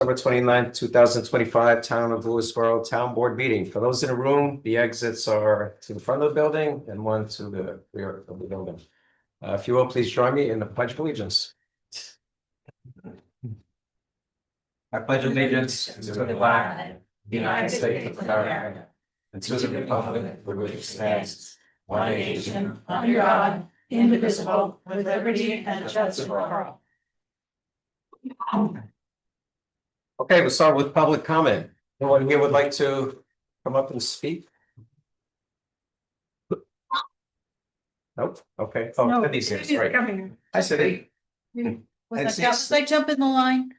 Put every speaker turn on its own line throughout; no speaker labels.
October 29th, 2025, Town of Lewisboro Town Board meeting. For those in the room, the exits are to the front of the building and one to the rear of the building. If you will, please join me in the Pledge of Allegiance. I pledge allegiance to the flag of the United States of America and to the republic for which it stands, one nation, under God, indivisible, with liberty and justice for all. Okay, we'll start with public comment. Anyone here would like to come up and speak? Nope. Okay. Oh,
No,
Cindy's here.
Cindy's
Right.
coming.
Hi, Cindy.
Was I jump in the line?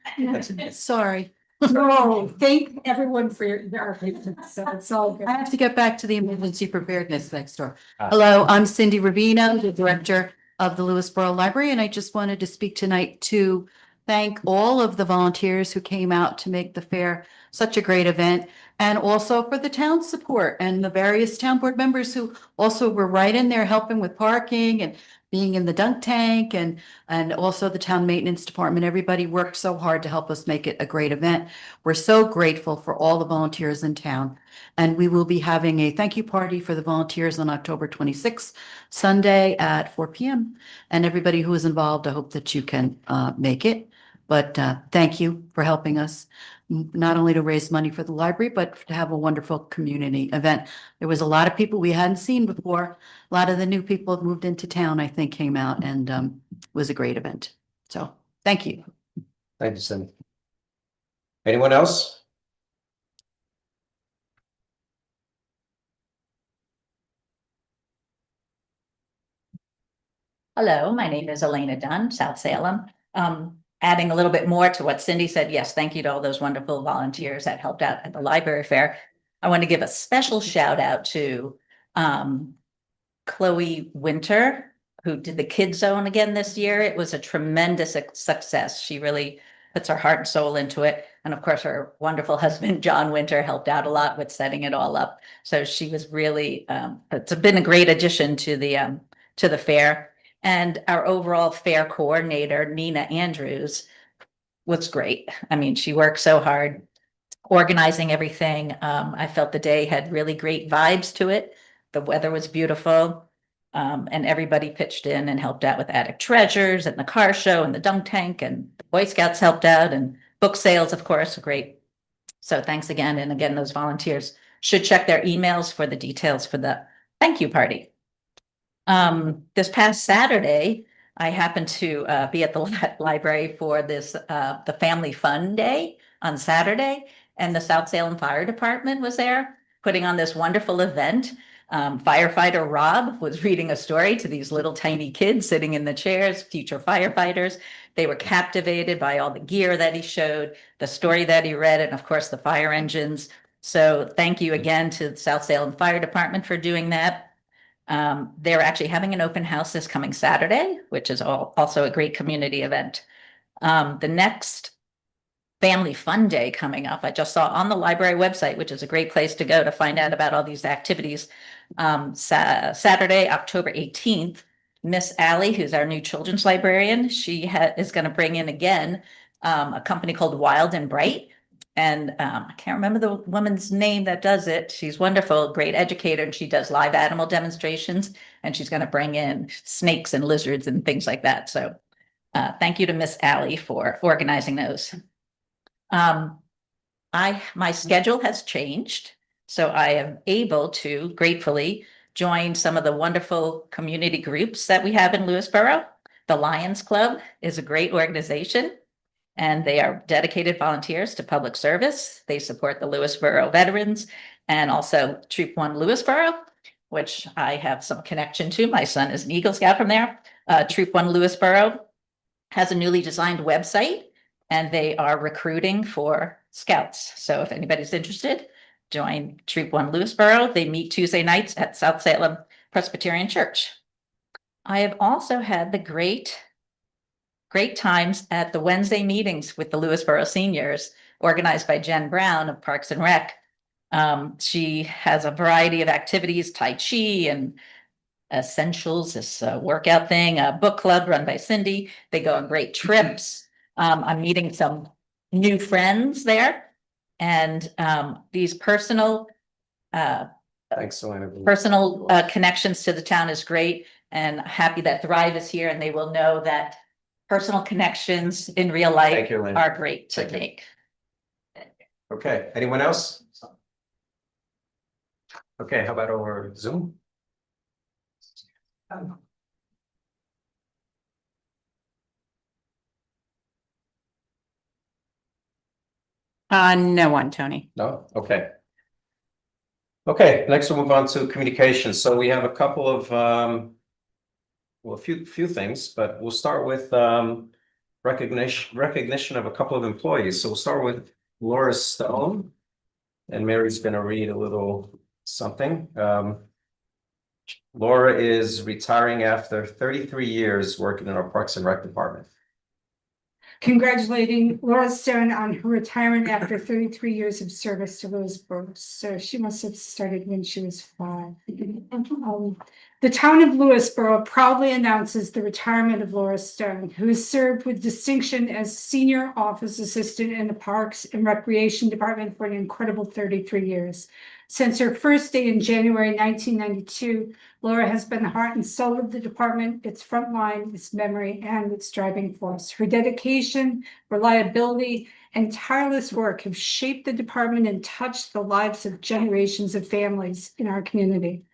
Sorry.
No, thank everyone for your patience. So it's all good.
I have to get back to the emergency preparedness next door.
Ah.
Hello, I'm Cindy Ravina, the director of the Lewisboro Library, and I just wanted to speak tonight to thank all of the volunteers who came out to make the fair such a great event, and also for the town support and the various town board members who also were right in there helping with parking and being in the dunk tank, and also the town maintenance department. Everybody worked so hard to help us make it a great event. We're so grateful for all the volunteers in town. And we will be having a thank you party for the volunteers on October 26th, Sunday at 4 p.m. And everybody who is involved, I hope that you can make it. But thank you for helping us, not only to raise money for the library, but to have a wonderful community event. There was a lot of people we hadn't seen before. A lot of the new people have moved into town, I think, came out, and it was a great event. So thank you.
Thank you, Cindy. Anyone else?
Hello, my name is Elena Dunn, South Salem. Adding a little bit more to what Cindy said, yes, thank you to all those wonderful volunteers that helped out at the library fair. I want to give a special shout out to Chloe Winter, who did the Kid Zone again this year. It was a tremendous success. She really puts her heart and soul into it. And of course, her wonderful husband, John Winter, helped out a lot with setting it all up. So she was really, it's been a great addition to the fair. And our overall fair coordinator, Nina Andrews, was great. I mean, she worked so hard organizing everything. I felt the day had really great vibes to it. The weather was beautiful. And everybody pitched in and helped out with Attic Treasures and the car show and the dunk tank, and the Boy Scouts helped out, and book sales, of course, great. So thanks again. And again, those volunteers should check their emails for the details for the thank you party. This past Saturday, I happened to be at the library for this the Family Fun Day on Saturday, and the South Salem Fire Department was there putting on this wonderful event. Firefighter Rob was reading a story to these little tiny kids sitting in the chairs, future firefighters. They were captivated by all the gear that he showed, the story that he read, and of course the fire engines. So thank you again to the South Salem Fire Department for doing that. They're actually having an open house this coming Saturday, which is also a great community event. The next Family Fun Day coming up, I just saw on the library website, which is a great place to go to find out about all these activities. Saturday, October 18th, Miss Allie, who's our new children's librarian, she is going to bring in again a company called Wild and Bright. And I can't remember the woman's name that does it. She's wonderful, great educator, and she does live animal demonstrations. And she's going to bring in snakes and lizards and things like that. So thank you to Miss Allie for organizing those. My schedule has changed, so I am able to gratefully join some of the wonderful community groups that we have in Lewisboro. The Lions Club is a great organization, and they are dedicated volunteers to public service. They support the Lewisboro veterans and also Troop 1 Lewisboro, which I have some connection to. My son is an Eagle Scout from there. Troop 1 Lewisboro has a newly designed website, and they are recruiting for scouts. So if anybody's interested, join Troop 1 Lewisboro. They meet Tuesday nights at South Salem Presbyterian Church. I have also had the great times at the Wednesday meetings with the Lewisboro seniors, organized by Jen Brown of Parks and Rec. She has a variety of activities, Tai Chi and Essentials, this workout thing, a book club run by Cindy. They go on great trips. I'm meeting some new friends there. And these personal
Excellent.
connections to the town is great. And happy that Thrive is here and they will know that personal connections in real
Thank
life
you, Lynn.
are great to
Thank you.
make.
Okay, anyone else? Okay, how about over Zoom?
No one, Tony.
No, okay. Okay, next we'll move on to communications. So we have a couple of well, a few things, but we'll start with recognition of a couple of employees. So we'll start with Laura Stone. And Mary's gonna read a little something. Laura is retiring after 33 years working in our Parks and Rec department.
Congratulating Laura Stone on her retirement after 33 years of service to Lewisboro. So she must have started when she was 5. The town of Lewisboro proudly announces the retirement of Laura Stone, who has served with distinction as Senior Office Assistant in the Parks and Recreation Department for an incredible 33 years. Since her first day in January 1992, Laura has been the heart and soul of the department, its front line, its memory, and its driving force. Her dedication, reliability, and tireless work have shaped the department and touched the lives of generations of families in our community.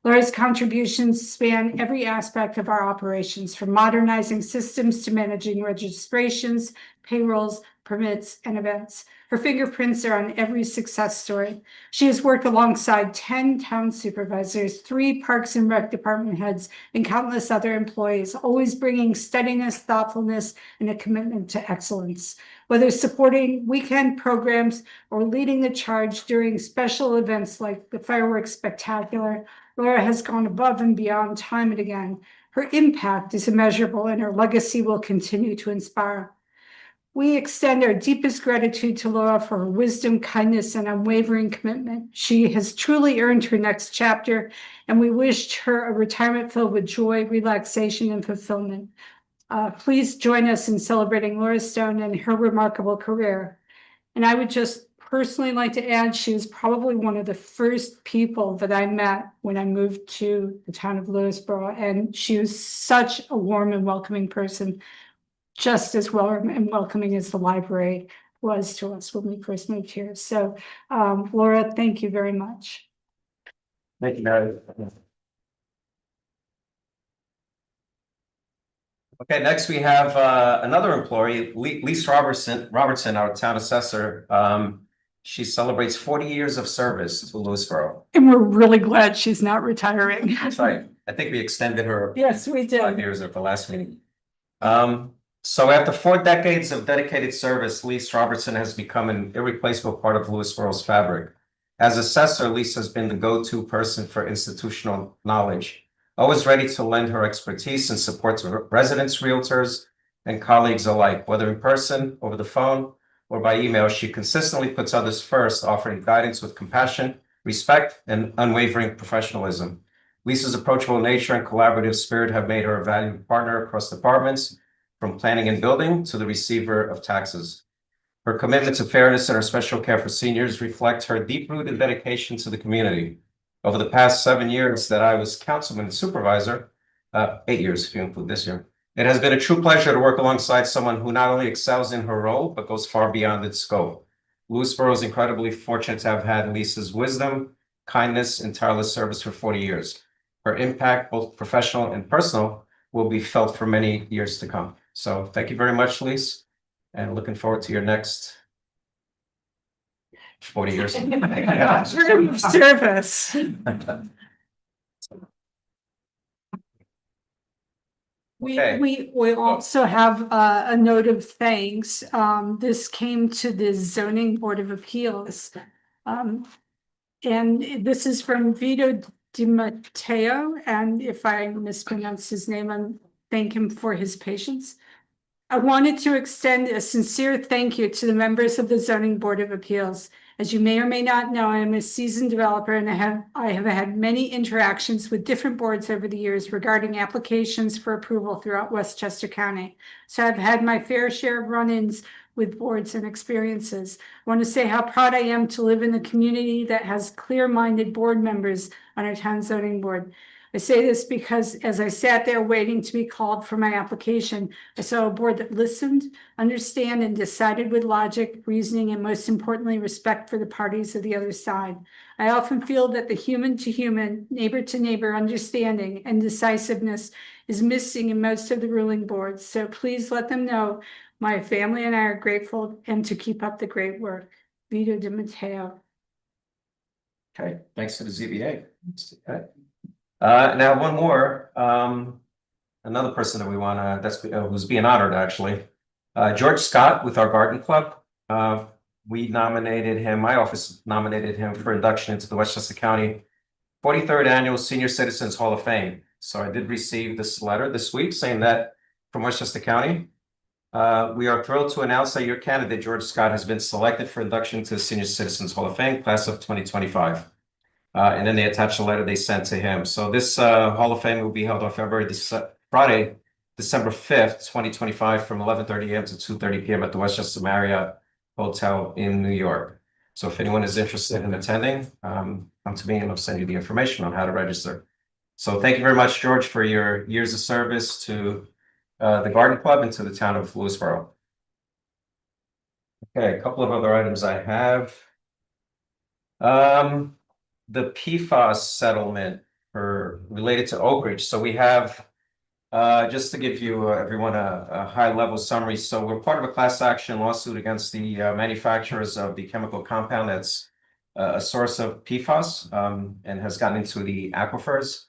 Laura's contributions span every aspect of our operations, from modernizing systems to managing registrations, payrolls, permits, and events. Her fingerprints are on every success story. She has worked alongside 10 town supervisors, 3 Parks and Rec department heads, and countless other employees, always bringing steadiness, thoughtfulness, and a commitment to excellence. Whether supporting weekend programs or leading the charge during special events like the Fireworks Spectacular, Laura has gone above and beyond time and again. Her impact is immeasurable and her legacy will continue to inspire. We extend our deepest gratitude to Laura for her wisdom, kindness, and unwavering commitment. She has truly earned her next chapter, and we wish her a retirement filled with joy, relaxation, and fulfillment. Please join us in celebrating Laura Stone and her remarkable career. And I would just personally like to add, she was probably one of the first people that I met when I moved to the town of Lewisboro, and she was such a warm and welcoming person, just as warm and welcoming as the library was to us when we first moved here. So, Laura, thank you very much.
Thank you, Mary. Okay, next we have another employee, Lisa Robertson, our town assessor. She celebrates 40 years of service to Lewisboro.
And we're really glad she's not retiring.
That's right. I think we extended her
Yes, we
5
did.
years at the last meeting. So after 4 decades of dedicated service, Lisa Robertson has become an irreplaceable part of Lewisboro's fabric. As assessor, Lisa has been the go-to person for institutional knowledge, always ready to lend her expertise and support to residents, realtors, and colleagues alike, whether in person, over the phone, or by email. She consistently puts others first, offering guidance with compassion, respect, and unwavering professionalism. Lisa's approachable nature and collaborative spirit have made her a valued partner across departments, from planning and building to the receiver of taxes. Her commitment to fairness and her special care for seniors reflect her deep-rooted dedication to the community. Over the past 7 years that I was councilman and supervisor, 8 years if you include this year, it has been a true pleasure to work alongside someone who not only excels in her role, but goes far beyond its scope. Lewisboro is incredibly fortunate to have had Lisa's wisdom, kindness, and tireless service for 40 years. Her impact, both professional and personal, will be felt for many years to come. So thank you very much, Lisa, and looking forward to your next 40 years.
Service.
Okay.
We also have a note of thanks. This came to the Zoning Board of Appeals. And this is from Vito Di Matteo, and if I mispronounce his name, I thank him for his patience. I wanted to extend a sincere thank you to the members of the Zoning Board of Appeals. As you may or may not know, I am a seasoned developer and I have had many interactions with different boards over the years regarding applications for approval throughout Westchester County. So I've had my fair share of run-ins with boards and experiences. I want to say how proud I am to live in a community that has clear-minded board members on our town zoning board. I say this because as I sat there waiting to be called for my application, I saw a board that listened, understand, and decided with logic, reasoning, and most importantly, respect for the parties of the other side. I often feel that the human to human, neighbor to neighbor understanding and decisiveness is missing in most of the ruling boards. So please let them know my family and I are grateful and to keep up the great work. Vito Di Matteo.
Okay, thanks to the ZBA. Okay. Now one more, another person that we want to, that's who's being honored actually. George Scott with our garden club. We nominated him, my office nominated him for induction into the Westchester County 43rd Annual Senior Citizens Hall of Fame. So I did receive this letter this week saying that from Westchester County. We are thrilled to announce that your candidate, George Scott, has been selected for induction to the Senior Citizens Hall of Fame, class of 2025. And then they attached a letter they sent to him. So this Hall of Fame will be held on Friday, December 5th, 2025 from 11:30 a.m. to 2:30 p.m. at the Westchester Marriott Hotel in New York. So if anyone is interested in attending, come to me and I'll send you the information on how to register. So thank you very much, George, for your years of service to the Garden Club and to the town of Lewisboro. Okay, a couple of other items I have. The PFAS settlement related to Oak Ridge. So we have, just to give you everyone a high level summary. So we're part of a class action lawsuit against the manufacturers of the chemical compound that's a source of PFAS and has gotten into the aquifers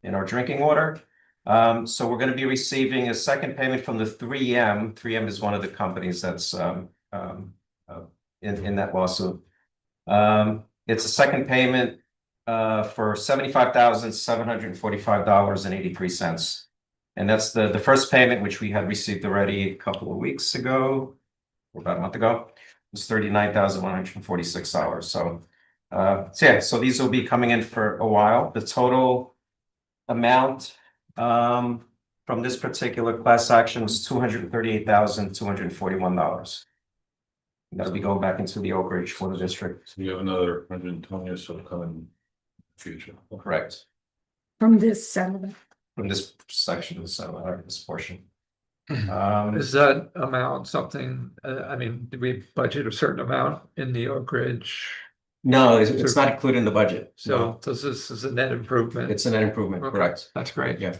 in our drinking water. So we're going to be receiving a second payment from the 3M. 3M is one of the companies that's in that lawsuit. It's a second payment for $75,745.83. And that's the first payment, which we had received already a couple of weeks ago, or about a month ago. It was $39,146. So yeah, so these will be coming in for a while. The total amount from this particular class action was $238,241. That'll be going back into the Oak Ridge Water District.
So you have another 120 or so coming in the future.
Correct.
From this settlement.
From this section of the settlement, or this portion.
Is that amount something, I mean, do we budget a certain amount in the Oak Ridge?
No, it's not included in the budget.
So this is a net improvement.
It's a net improvement,
Okay.
correct?
That's great.
Yeah.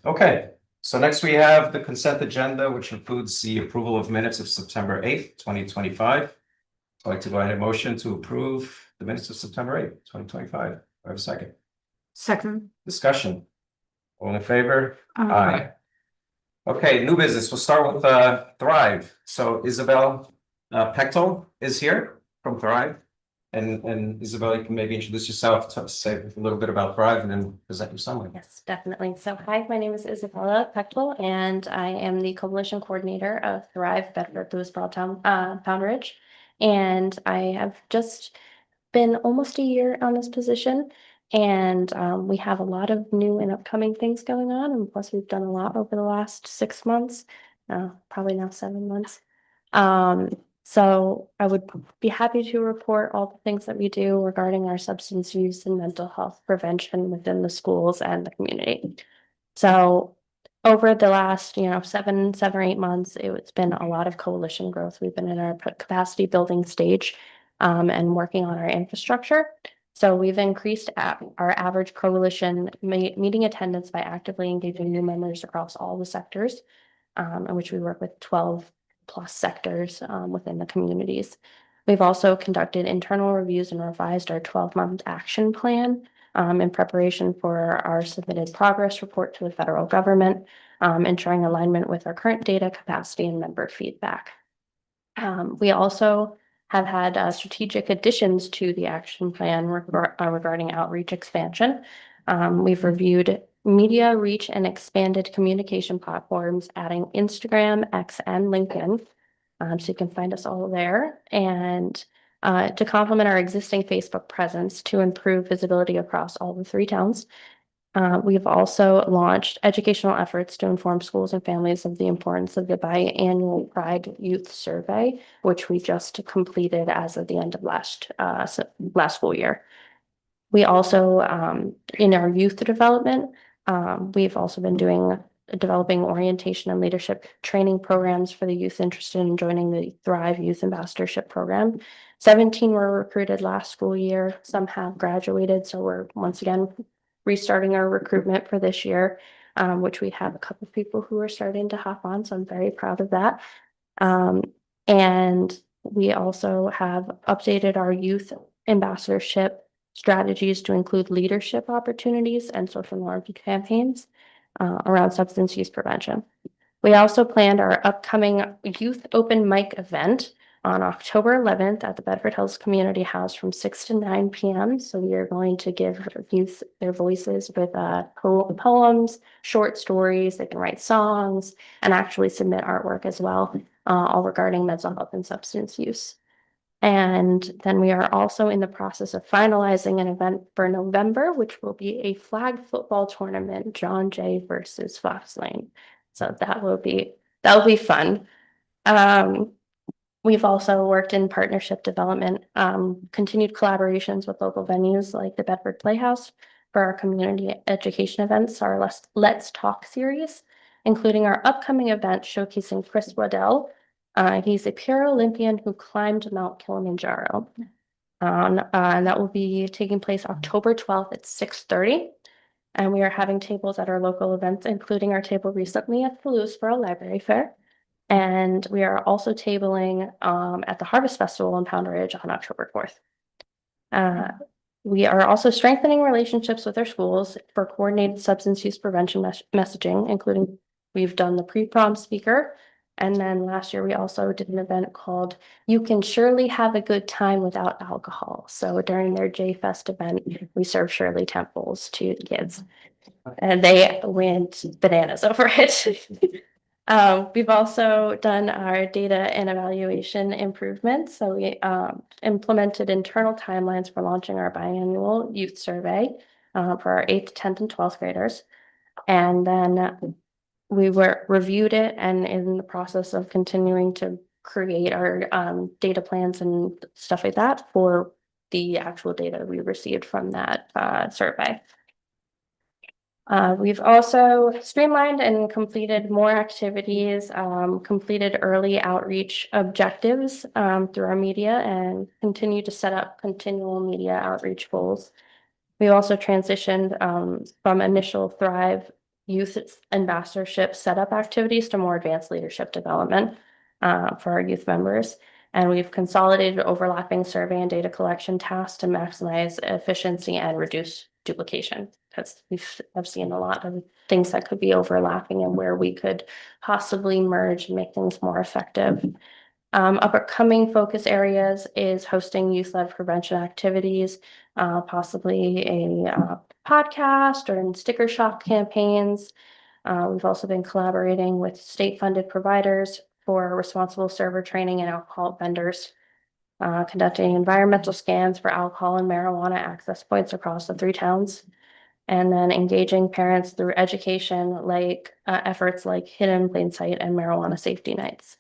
Okay, so next we have the consent agenda, which includes the approval of minutes of September 8th, 2025. I'd like to go ahead and motion to approve the minutes of September 8th, 2025. Do I have a second?
Second.
Discussion. All in favor?
Aye.
Okay, new business. We'll start with Thrive. So Isabel Pechtel is here from Thrive. And Isabel, you can maybe introduce yourself, to say a little bit about Thrive and then present your summary.
Yes, definitely. So hi, my name is Isabella Pechtel, and I am the coalition coordinator of Thrive Bedford Lewisboro Pound Ridge. And I have just been almost a year on this position, and we have a lot of new and upcoming things going on. And plus, we've done a lot over the last 6 months, probably now 7 months. So I would be happy to report all the things that we do regarding our substance use and mental health prevention within the schools and the community. So over the last, 7 or 8 months, it's been a lot of coalition growth. We've been in our capacity building stage and working on our infrastructure. So we've increased our average coalition meeting attendance by actively engaging new members across all the sectors, in which we work with 12 plus sectors within the communities. We've also conducted internal reviews and revised our 12-month action plan in preparation for our submitted progress report to the federal government, ensuring alignment with our current data capacity and member feedback. We also have had strategic additions to the action plan regarding outreach expansion. We've reviewed media reach and expanded communication platforms, adding Instagram, X, and LinkedIn. So you can find us all there. And to complement our existing Facebook presence to improve visibility across all the 3 towns. We've also launched educational efforts to inform schools and families of the importance of the biannual Pride Youth Survey, which we just completed as of the end of last school year. We also, in our youth development, we've also been developing orientation and leadership training programs for the youth interested in joining the Thrive Youth Ambassadorship Program. 17 were recruited last school year. Some have graduated, so we're once again restarting our recruitment for this year, which we have a couple of people who are starting to hop on, so I'm very proud of that. And we also have updated our youth ambassadorship strategies to include leadership opportunities and social norm campaigns around substance use prevention. We also planned our upcoming youth open mic event on October 11th at the Bedford Hills Community House from 6 to 9 p.m. So we are going to give youth their voices with poems, short stories. They can write songs and actually submit artwork as well, all regarding mental health and substance use. And then we are also in the process of finalizing an event for November, which will be a flag football tournament, John Jay versus Fox Lane. So that will be fun. We've also worked in partnership development, continued collaborations with local venues like the Bedford Playhouse for our community education events, our Let's Talk series, including our upcoming event showcasing Chris Waddell. He's a Paralympian who climbed Mount Kilimanjaro. And that will be taking place October 12th at 6:30. And we are having tables at our local events, including our table recently at the Lewisboro Library Fair. And we are also tabling at the Harvest Festival in Pound Ridge on October 4th. We are also strengthening relationships with our schools for coordinated substance use prevention messaging, including we've done the pre-prom speaker. And then last year, we also did an event called You Can Surely Have a Good Time Without Alcohol. So during their J-Fest event, we served Shirley Temples to the kids. And they went bananas over it. We've also done our data and evaluation improvements. So we implemented internal timelines for launching our biannual youth survey for our 8th, 10th, and 12th graders. And then we reviewed it and in the process of continuing to create our data plans and stuff like that for the actual data we received from that survey. We've also streamlined and completed more activities, completed early outreach objectives through our media and continue to set up continual media outreach goals. We also transitioned from initial Thrive Youth Ambassadorship setup activities to more advanced leadership development for our youth members. And we've consolidated overlapping survey and data collection tasks to maximize efficiency and reduce duplication. Because I've seen a lot of things that could be overlapping and where we could possibly merge and make things more effective. Upcoming focus areas is hosting youth-led prevention activities, possibly a podcast or sticker shock campaigns. We've also been collaborating with state-funded providers for responsible server training and alcohol vendors, conducting environmental scans for alcohol and marijuana access points across the 3 towns, and then engaging parents through education like efforts like Hidden in Plain Sight and marijuana safety nights.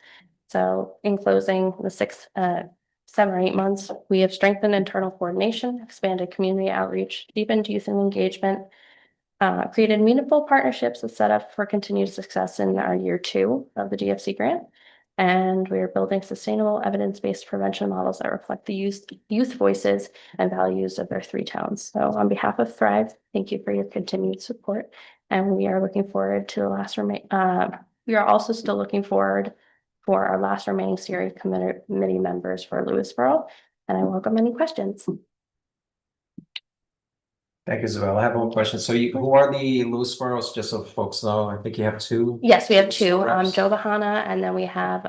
So in closing, the 7 or 8 months, we have strengthened internal coordination, expanded community outreach, deepened youth engagement, created meaningful partnerships that set up for continued success in our year 2 of the DFC grant. And we are building sustainable evidence-based prevention models that reflect the youth voices and values of our 3 towns. So on behalf of Thrive, thank you for your continued support. And we are looking forward to the last we are also still looking forward for our last remaining series committee members for Lewisboro. And I welcome any questions.
Thank you, Isabel. I have one question. So who are the Lewisboros, just so folks know? I think you have 2.
Yes, we have 2,
reps.
Joe Bahana, and then we have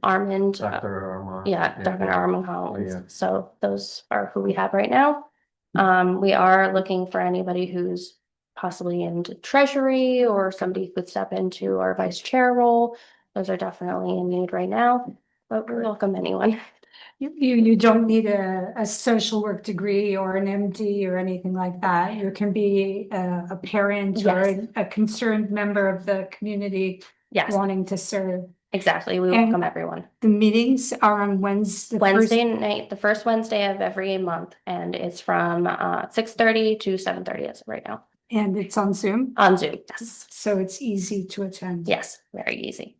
Armand.
Dr. Arma.
Dr. Armand Collins.
Yeah.
So those are who we have right now. We are looking for anybody who's possibly into treasury or somebody who could step into our vice chair role. Those are definitely in need right now, but we welcome anyone.
You don't need a social work degree or an MD or anything like that. You can be a parent or
Yes.
a concerned member of the community
Yes,
wanting to serve.
exactly. We
And-
welcome everyone.
The meetings are on Wednesday.
Wednesday night, the first Wednesday of every month, and it's from 6:30 to 7:30 as of right now
And it's on Zoom,
on Zoom. Yes,
so it's easy to attend.
yes, very easy.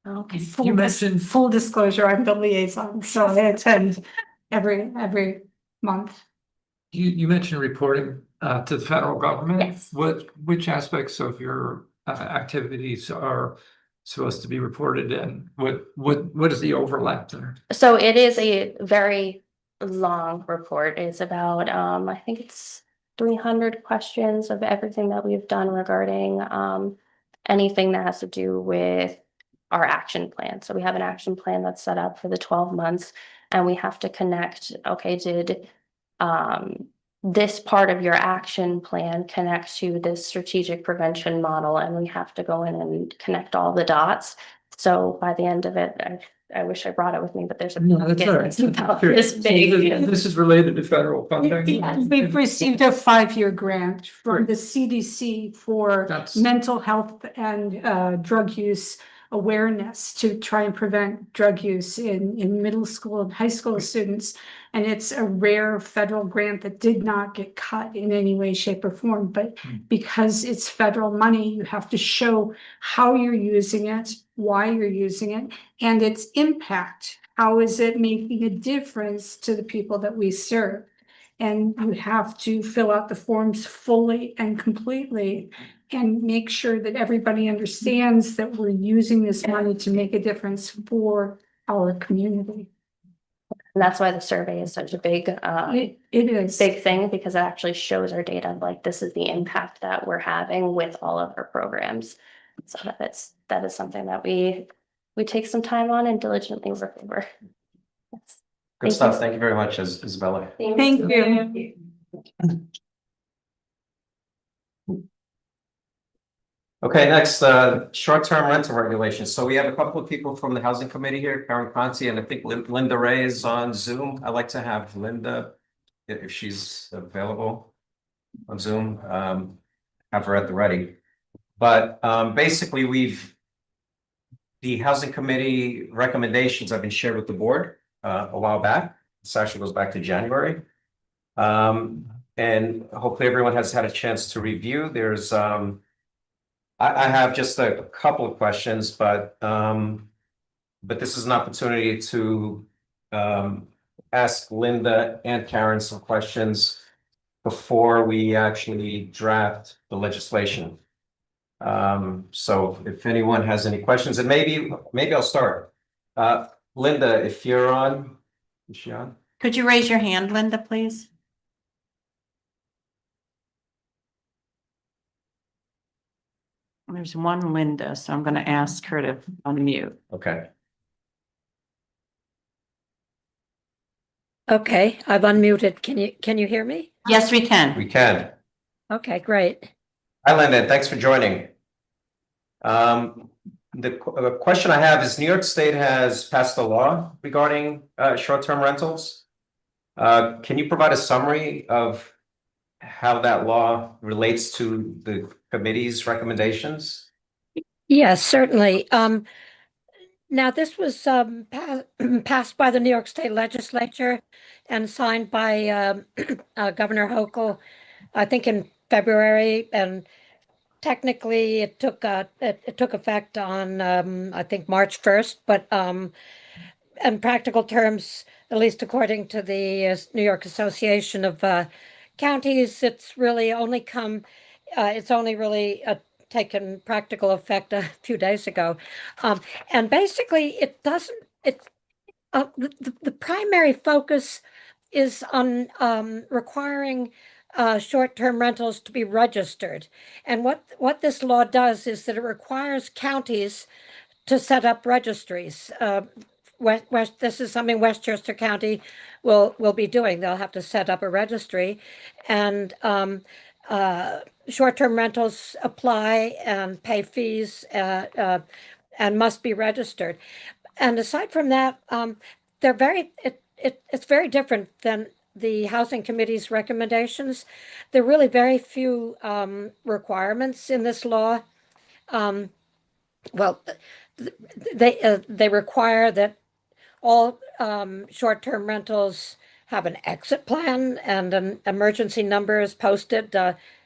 Okay.
You mentioned-
Full disclosure, I'm the liaison, so I attend every month.
You mentioned reporting to the federal government.
Yes.
Which aspects of your activities are supposed to be reported, and what is the overlap there?
So it is a very long report. It's about, I think it's 300 questions of everything that we've done regarding anything that has to do with our action plan. So we have an action plan that's set up for the 12 months, and we have to connect, okay, did this part of your action plan connect to this strategic prevention model? And we have to go in and connect all the dots. So by the end of it, I wish I brought it with me, but there's a
No, that's all right.
it's about
Sure.
this
So
big.
This is related to federal funding.
We've received a 5-year grant from
Great.
the CDC for
That's-
mental health and drug use awareness to try and prevent drug use in middle school and high school students. And it's a rare federal grant that did not get cut in any way, shape, or form. But because it's federal money, you have to show how you're using it, why you're using it, and its impact. How is it making a difference to the people that we serve? And you have to fill out the forms fully and completely and make sure that everybody understands that we're using this money to make a difference for our community.
And that's why the survey is such a big
It is.
big thing, because it actually shows our data, like this is the impact that we're having with all of our programs. So that is something that we take some time on and diligently work over. Yes.
Good stuff. Thank you very much, Isabella.
Thank you.
Okay, next, short-term rental regulations. So we have a couple of people from the housing committee here, Karen Conti, and I think Linda Ray is on Zoom. I'd like to have Linda, if she's available on Zoom, have her at the ready. But basically, the housing committee recommendations have been shared with the board a while back. This actually goes back to January. And hopefully everyone has had a chance to review. There's I have just a couple of questions, but this is an opportunity to ask Linda and Karen some questions before we actually draft the legislation. So if anyone has any questions, and maybe I'll start. Linda, if you're on, is she on?
Could you raise your hand, Linda, please? There's one Linda, so I'm going to ask her to unmute.
Okay.
Okay, I've unmuted. Can you hear me?
Yes, we can.
We can.
Okay, great.
Hi, Linda. Thanks for joining. The question I have is New York State has passed a law regarding short-term rentals. Can you provide a summary of how that law relates to the committee's recommendations?
Yes, certainly. Now this was passed by the New York State Legislature and signed by Governor Hochul, I think in February, and technically it took effect on I think March 1st, but in practical terms, at least according to the New York Association of Counties, it's really only taken practical effect a few days ago. And basically the primary focus is on requiring short-term rentals to be registered. And what this law does is that it requires counties to set up registries. This is something Westchester County will be doing. They'll have to set up a registry, and short-term rentals apply and pay fees and must be registered. And aside from that, they're it's very different than the Housing Committee's recommendations. There are really very few requirements in this law. Um, well, they require that all short-term rentals have an exit plan and an emergency number is posted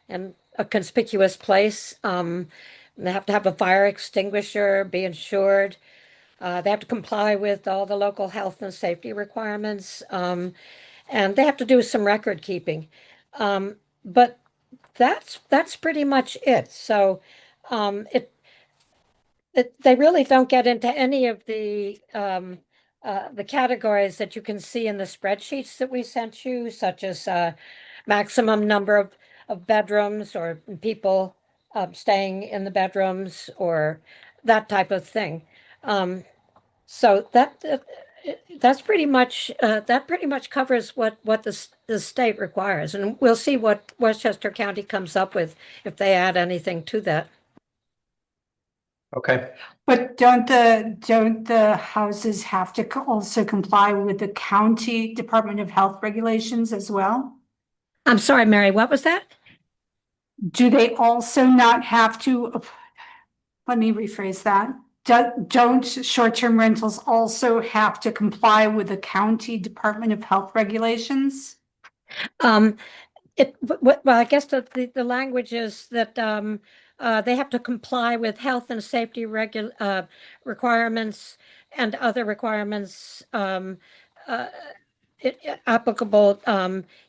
in a conspicuous place. They have to have a fire extinguisher, be insured. They have to comply with all the local health and safety requirements, and they have to do some record keeping. But that's pretty much it. So they really don't get into any of the categories that you can see in the spreadsheets that we sent you, such as maximum number of bedrooms or people staying in the bedrooms or that type of thing. So that's pretty much that pretty much covers what the state requires, and we'll see what Westchester County comes up with if they add anything to that.
Okay.
But don't the houses have to also comply with the county Department of Health regulations as well?
I'm sorry, Mary, what was that?
Do they also not have to, let me rephrase that. Don't short-term rentals also have to comply with the county Department of Health regulations?
Well, I guess the language is that they have to comply with health and safety requirements and other requirements uh, applicable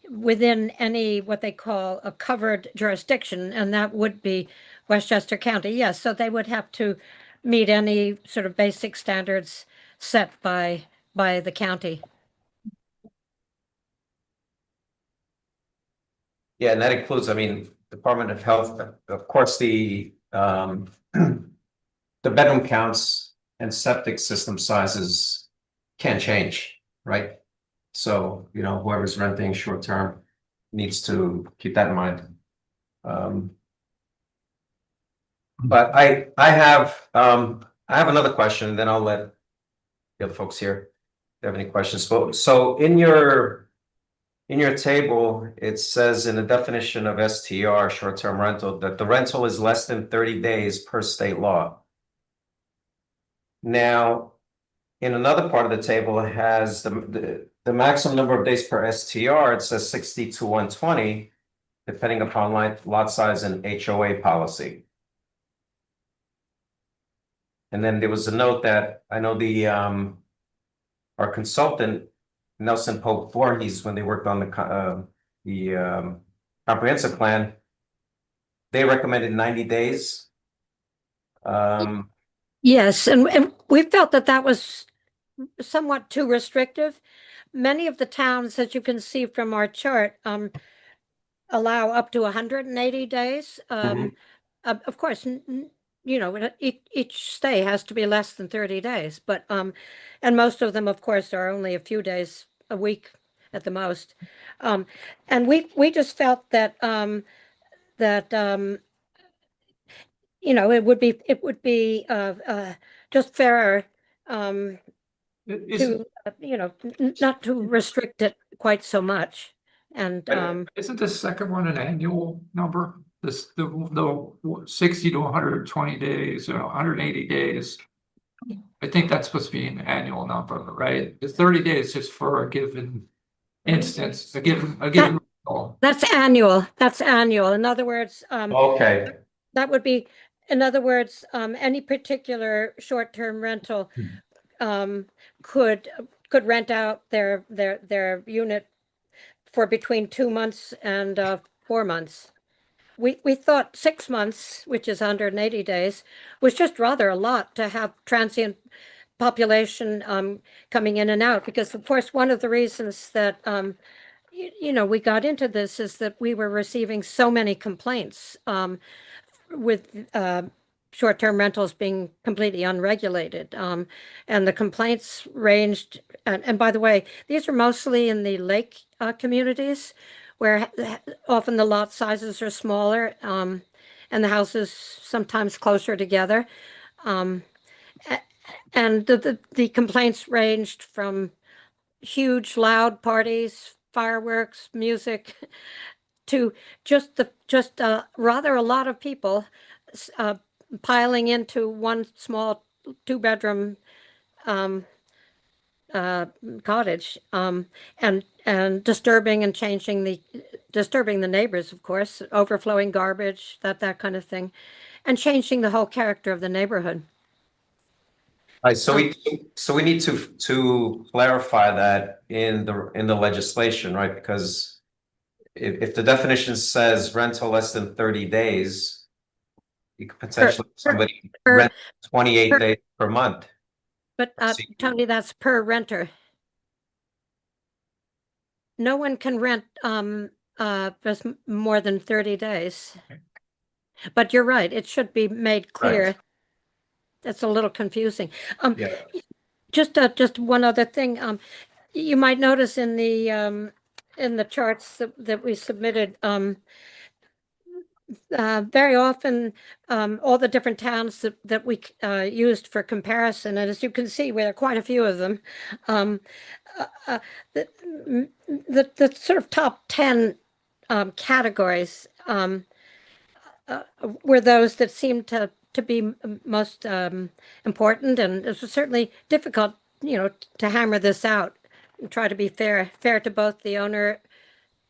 within any what they call a covered jurisdiction, and that would be Westchester County. Yes, so they would have to meet any sort of basic standards set by the county.
Yeah, and that includes, I mean, Department of Health, of course, the the bedroom counts and septic system sizes can change, right? So, you know, whoever's renting short term needs to keep that in mind. But I have another question, then I'll let the other folks here if they have any questions. So in your table, it says in the definition of STR, short-term rental, that the rental is less than 30 days per state law. Now, in another part of the table, it has the maximum number of days per STR. It says 60 to 120, depending upon lot size and HOA policy. And then there was a note that I know our consultant, Nelson Pope Voorhees, when they worked on the comprehensive plan, they recommended 90 days.
Yes, and we felt that that was somewhat too restrictive. Many of the towns, as you can see from our chart, allow up to 180 days. Of course, you know, each stay has to be less than 30 days, but and most of them, of course, are only a few days a week at the most. And we just felt that you know, it would be just fairer to you know not to restrict it quite so much. And
Isn't the second one an annual number? The 60 to 120 days or 180 days. I think that's supposed to be an annual number, right? The 30 days just for a given instance, a given.
that's annual. That's annual. In other words,
Okay.
that would be, in other words, any particular short-term rental could rent out their unit for between 2 months and 4 months. We thought 6 months, which is 180 days, was just rather a lot to have transient population coming in and out, because of course one of the reasons that you know we got into this is that we were receiving so many complaints with short-term rentals being completely unregulated. And the complaints ranged, and by the way, these are mostly in the lake communities where often the lot sizes are smaller and the houses sometimes closer together. And the complaints ranged from huge loud parties, fireworks, music, to just rather a lot of people piling into one small 2-bedroom cottage, and disturbing and disturbing the neighbors, of course, overflowing garbage, that kind of thing, and changing the whole character of the neighborhood.
All right, so we need to clarify that in the legislation, right? Because if the definition says rental less than 30 days, you could potentially somebody
per-
rent 28
per-
days per month.
But Tony, that's per renter. No one can rent just more than 30 days. But you're right, it should be made clear.
Right.
That's a little confusing.
Yeah.
Just one other thing. You might notice in the charts that we submitted, very often, all the different towns that we used for comparison, and as you can see, there are quite a few of them. The sort of top 10 categories were those that seemed to be most important, and it was certainly difficult, to hammer this out and try to be fair to both the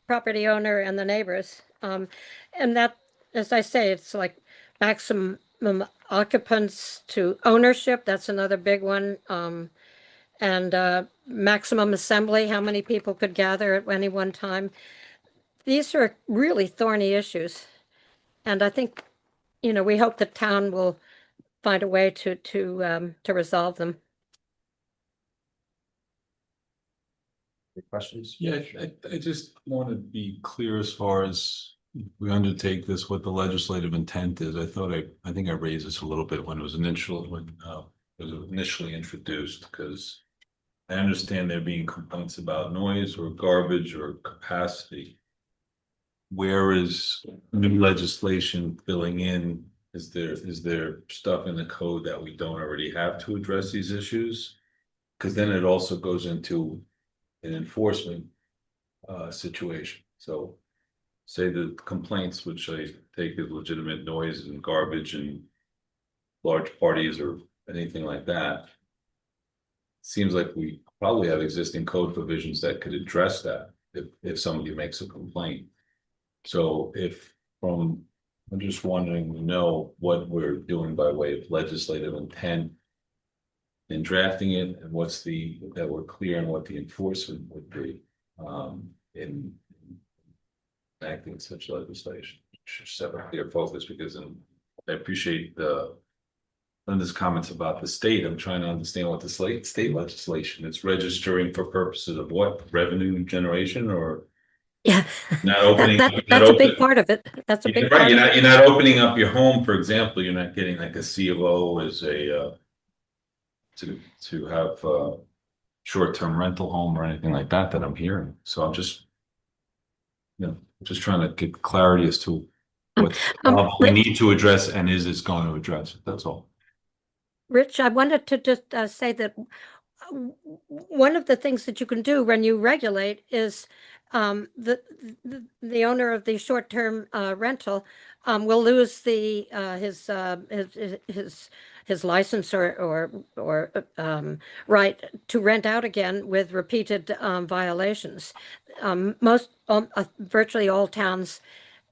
property owner and the neighbors. And that, as I say, it's like maximum occupants to ownership. That's another big one. And maximum assembly, how many people could gather at any one time. These are really thorny issues. And I think, we hope the town will find a way to resolve them.
Any questions?
Yeah, I just want to be clear as far as we undertake this, what the legislative intent is. I think I raised this a little bit when it was initially introduced, because I understand there being complaints about noise or garbage or capacity. Where is new legislation filling in? Is there stuff in the code that we don't already have to address these issues? Because then it also goes into an enforcement situation. So say the complaints, which I take as legitimate, noise and garbage and large parties or anything like that. Seems like we probably have existing code provisions that could address that if somebody makes a complaint. So I'm just wondering to know what we're doing by way of legislative intent in drafting it, and that we're clear on what the enforcement would be in enacting such legislation. Should have a clear focus, because I appreciate Linda's comments about the state. I'm trying to understand what the state legislation is registering for purposes of what, revenue generation, or
Yeah,
not opening.
that's a big part of it. That's a big part
Right.
of it.
You're not opening up your home, for example. You're not getting like a C of O as a to have a short-term rental home or anything like that I'm hearing. So I'm just trying to get clarity as to what we need to address, and is this going to address it? That's all.
Rich, I wanted to just say that one of the things that you can do when you regulate is the owner of the short-term rental will lose his license or right to rent out again with repeated violations. Virtually all towns,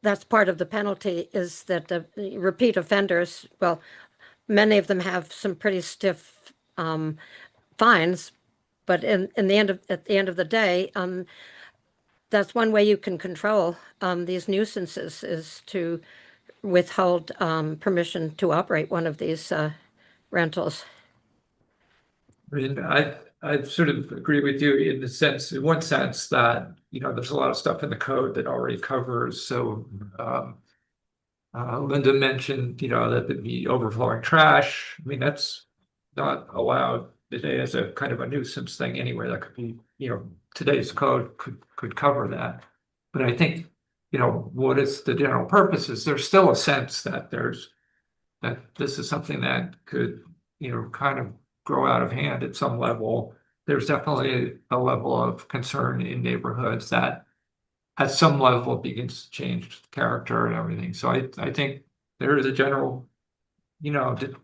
that's part of the penalty, is that the repeat offenders, well, many of them have some pretty stiff fines, but at the end of the day, that's one way you can control these nuisances, is to withhold permission to operate one of these rentals.
I mean, I sort of agree with you in one sense that, there's a lot of stuff in the code that already covers. So Linda mentioned, that the overflowing trash. I mean, that's not allowed today as a kind of a nuisance thing anywhere. That could be, today's code could cover that. But I think, what is the general purpose is there's still a sense that this is something that could, kind of grow out of hand at some level. there's definitely a level of concern in neighborhoods that at some level begins to change character and everything. So I think there is a general,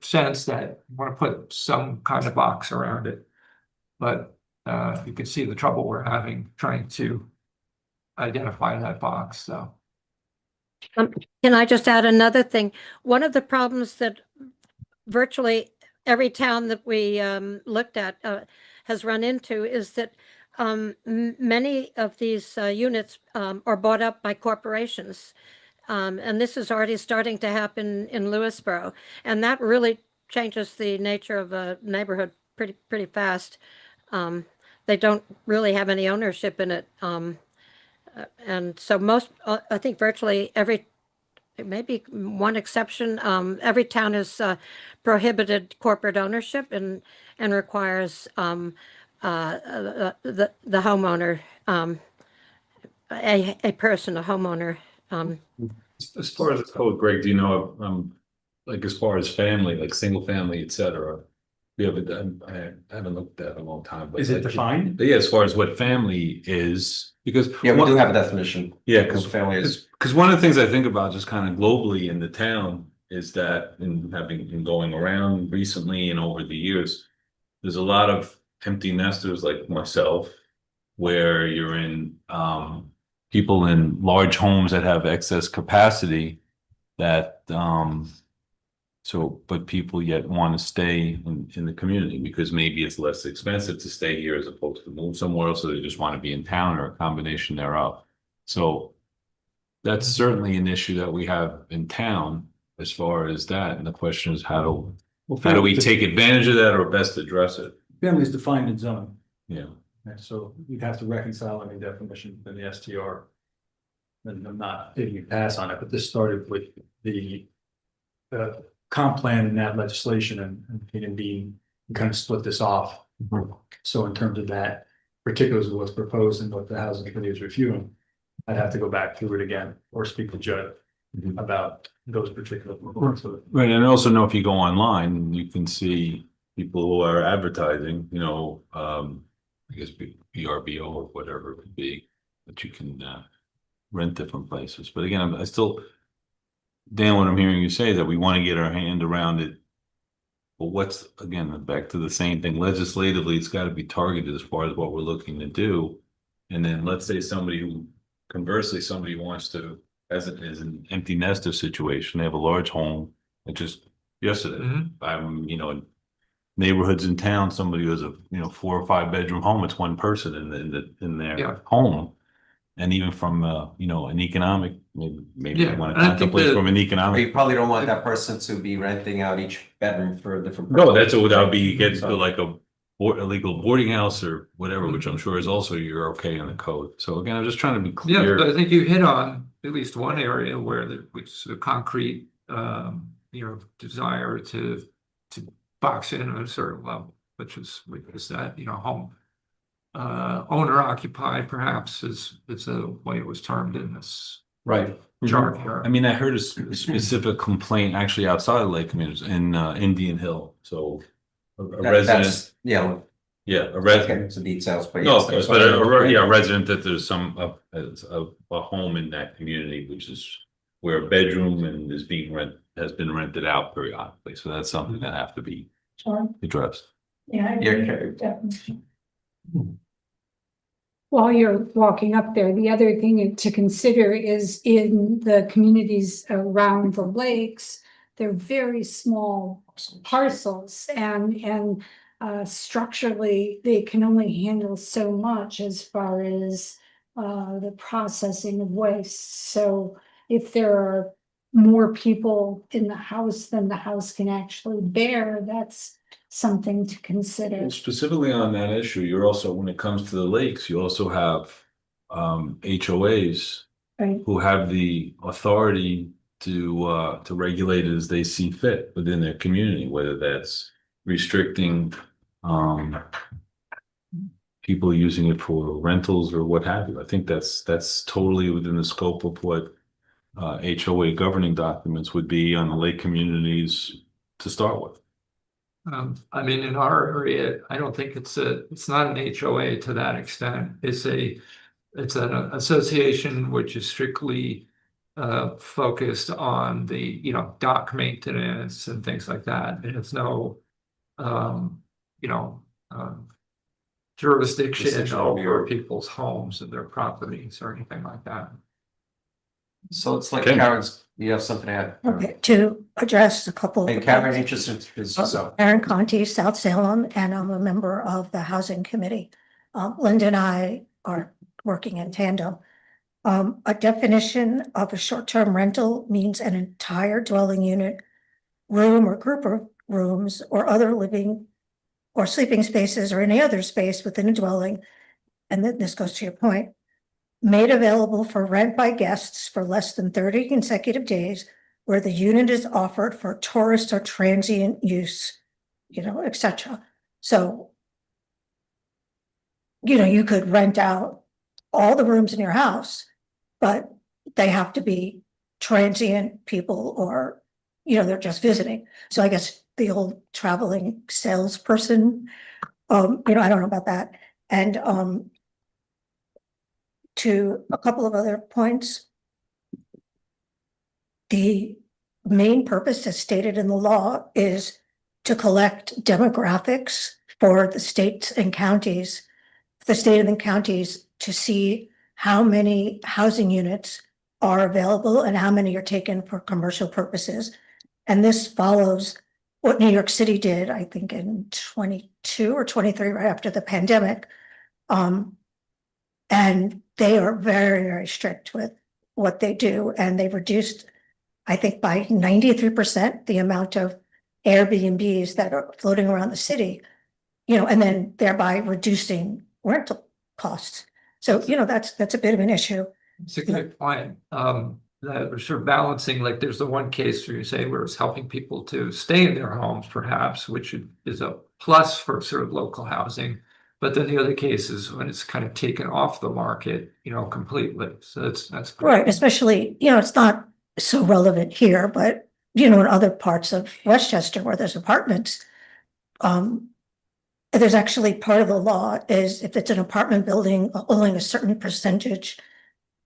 sense that you want to put some kind of box around it. But you can see the trouble we're having trying to identify that box, so.
Can I just add another thing? One of the problems that virtually every town that we looked at has run into is that many of these units are bought up by corporations. And this is already starting to happen in Lewisboro. And that really changes the nature of a neighborhood pretty fast. They don't really have any ownership in it. And so I think virtually every, maybe one exception, every town has prohibited corporate ownership and requires the homeowner, a person, a homeowner.
As far as the code, Greg, do you know, like as far as family, like single family, et cetera? We have I haven't looked at it in a long time, but
Is it defined?
yeah, as far as what family is, because.
Yeah, we do have a definition.
Yeah,
Because family is.
because one of the things I think about just kind of globally in the town is that in having been going around recently and over the years, there's a lot of empty nesters like myself, where you're in people in large homes that have excess capacity that but people yet want to stay in the community because maybe it's less expensive to stay here as opposed to move somewhere else, so they just want to be in town or a combination thereof. So that's certainly an issue that we have in town as far as that. And the question is how do we take advantage of that or best address it?
Family is defined in zone,
Yeah.
and so you'd have to reconcile any definition in the STR. And I'm not taking a pass on it, but this started with the comp plan and that legislation and being kind of split this off. So in terms of that, particulars of what's proposed and what the housing committee is reviewing, I'd have to go back through it again or speak to Judd about those particular.
Right, and I also know if you go online, you can see people who are advertising, I guess VRBO or whatever it would be, that you can rent different places. But again, I still, Dan, what I'm hearing you say that we want to get our hand around it. But what's, again, back to the same thing, legislatively, it's got to be targeted as far as what we're looking to do. And then let's say conversely, somebody wants to, as an empty nester situation, they have a large home. It just yesterday, I'm, in neighborhoods in town, somebody who has a 4 or 5 bedroom home. It's one person in their home, and even from an economic, maybe you want to contemplate from an economic.
You probably don't want that person to be renting out each bedroom for a different.
No, that's what that would be. Get to like a legal boarding house or whatever, which I'm sure is also you're okay in the code. So again, I'm just trying to be clear.
Yeah, but I think you hit on at least one area where which is a concrete, desire to box in at a certain level, which is that, home. Owner occupied perhaps is the way it was termed in this
Right.
chart here.
I mean, I heard a specific complaint actually outside of Lake Communities in Indian Hill. So a resident.
Yeah.
Yeah, a resident.
Into details, but
No,
yes,
but a resident that there's a home in that community, which is where a bedroom and has been rented out periodically. So that's something that have to be addressed.
Yeah.
Yeah.
While you're walking up there, the other thing to consider is in the communities around the lakes, they're very small parcels and structurally, they can only handle so much as far as the processing of waste. So if there are more people in the house than the house can actually bear, that's something to consider.
Well, specifically on that issue, you're also, when it comes to the lakes, you also have HOAs
Right.
who have the authority to regulate it as they see fit within their community, whether that's restricting people using it for rentals or what have you. I think that's totally within the scope of what HOA governing documents would be on the lake communities to start with.
I mean, in our area, I don't think it's not an HOA to that extent. It's an association which is strictly focused on the, dock maintenance and things like that. And it's no, you know, jurisdiction
Jurisdiction over
over
your-
people's homes and their properties or anything like that.
So it's like
Okay.
Karen's, you have something to add?
Okay, to address a couple of.
And
the
Karen,
points.
interested, so.
Karen Conti, South Salem, and I'm a member of the Housing Committee. Linda and I are working in tandem. A definition of a short-term rental means an entire dwelling unit, room or group of rooms or other living or sleeping spaces or any other space within a dwelling. And then this goes to your point, made available for rent by guests for less than 30 consecutive days, where the unit is offered for tourist or transient use, etc. So, you could rent out all the rooms in your house, but they have to be transient people or, they're just visiting. So I guess the old traveling salesperson, I don't know about that. And to a couple of other points, the main purpose, as stated in the law, is to collect demographics for the states and counties, the state and the counties, to see how many housing units are available and how many are taken for commercial purposes. And this follows what New York City did, I think in 22 or 23, right after the pandemic. And they are very, very strict with what they do. And they've reduced, I think, by 93% the amount of Airbnbs that are floating around the city, and then thereby reducing rental costs. So, that's a bit of an issue.
It's a good point. That we're sort of balancing, like there's the one case where you say where it's helping people to stay in their homes, perhaps, which is a plus for sort of local housing. But then the other case is when it's kind of taken off the market, completely. So that's great.
Right, especially, it's not so relevant here, but, in other parts of Westchester where there's apartments, there's actually part of the law is if it's an apartment building, only a certain percentage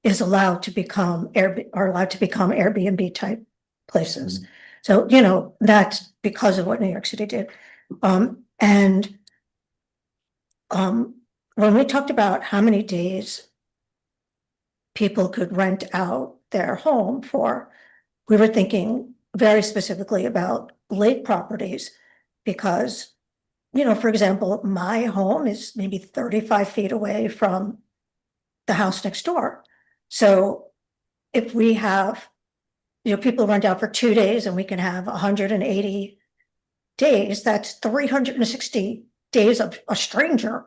is allowed to become Airbnb type places. So, that's because of what New York City did. And when we talked about how many days people could rent out their home for, we were thinking very specifically about lake properties because, for example, my home is maybe 35 feet away from the house next door. So if we have, people rent out for 2 days and we can have 180 days, that's 360 days of a stranger,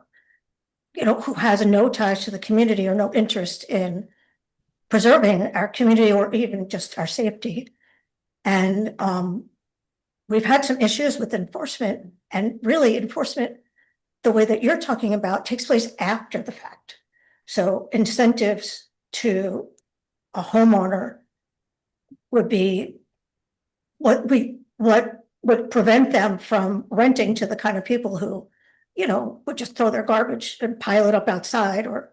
who has no ties to the community or no interest in preserving our community or even just our safety. And we've had some issues with enforcement, and really enforcement, the way that you're talking about, takes place after the fact. So incentives to a homeowner would be what would prevent them from renting to the kind of people who, would just throw their garbage and pile it up outside or,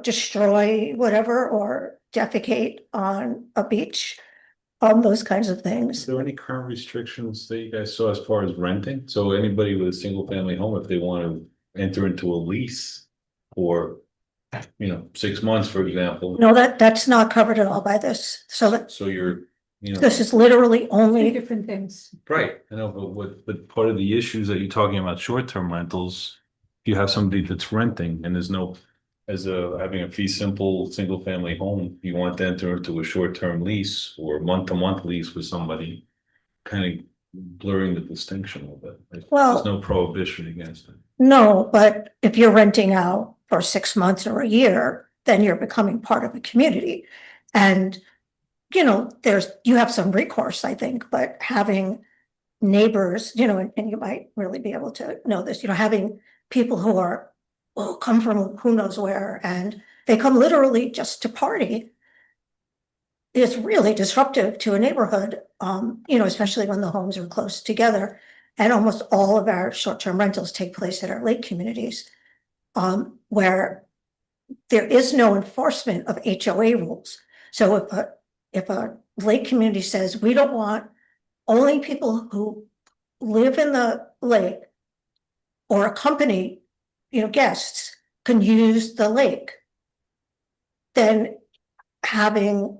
destroy whatever or defecate on a beach, those kinds of
Is
things.
there any current restrictions that you guys saw as far as renting? So anybody with a single family home, if they want to enter into a lease for, 6 months, for example.
No, that's not covered at all by this. So
So you're,
this is literally
Two
only,
different things.
right, I know, but part of the issues that you're talking about short-term rentals, you have somebody that's renting and there's no, having a fee simple, single family home, you want to enter into a short-term lease or month-to-month lease with somebody, kind of blurring the distinction a little bit. Like,
Well-
there's no prohibition against it.
no, but if you're renting out for 6 months or a year, then you're becoming part of a community. And, you have some recourse, I think, but having neighbors, and you might really be able to know this, having people who are, come from who knows where, and they come literally just to party. is really disruptive to a neighborhood, especially when the homes are close together. And almost all of our short-term rentals take place at our lake communities, where there is no enforcement of HOA rules. So if a lake community says, we don't want only people who live in the lake or accompany, guests can use the lake, then having,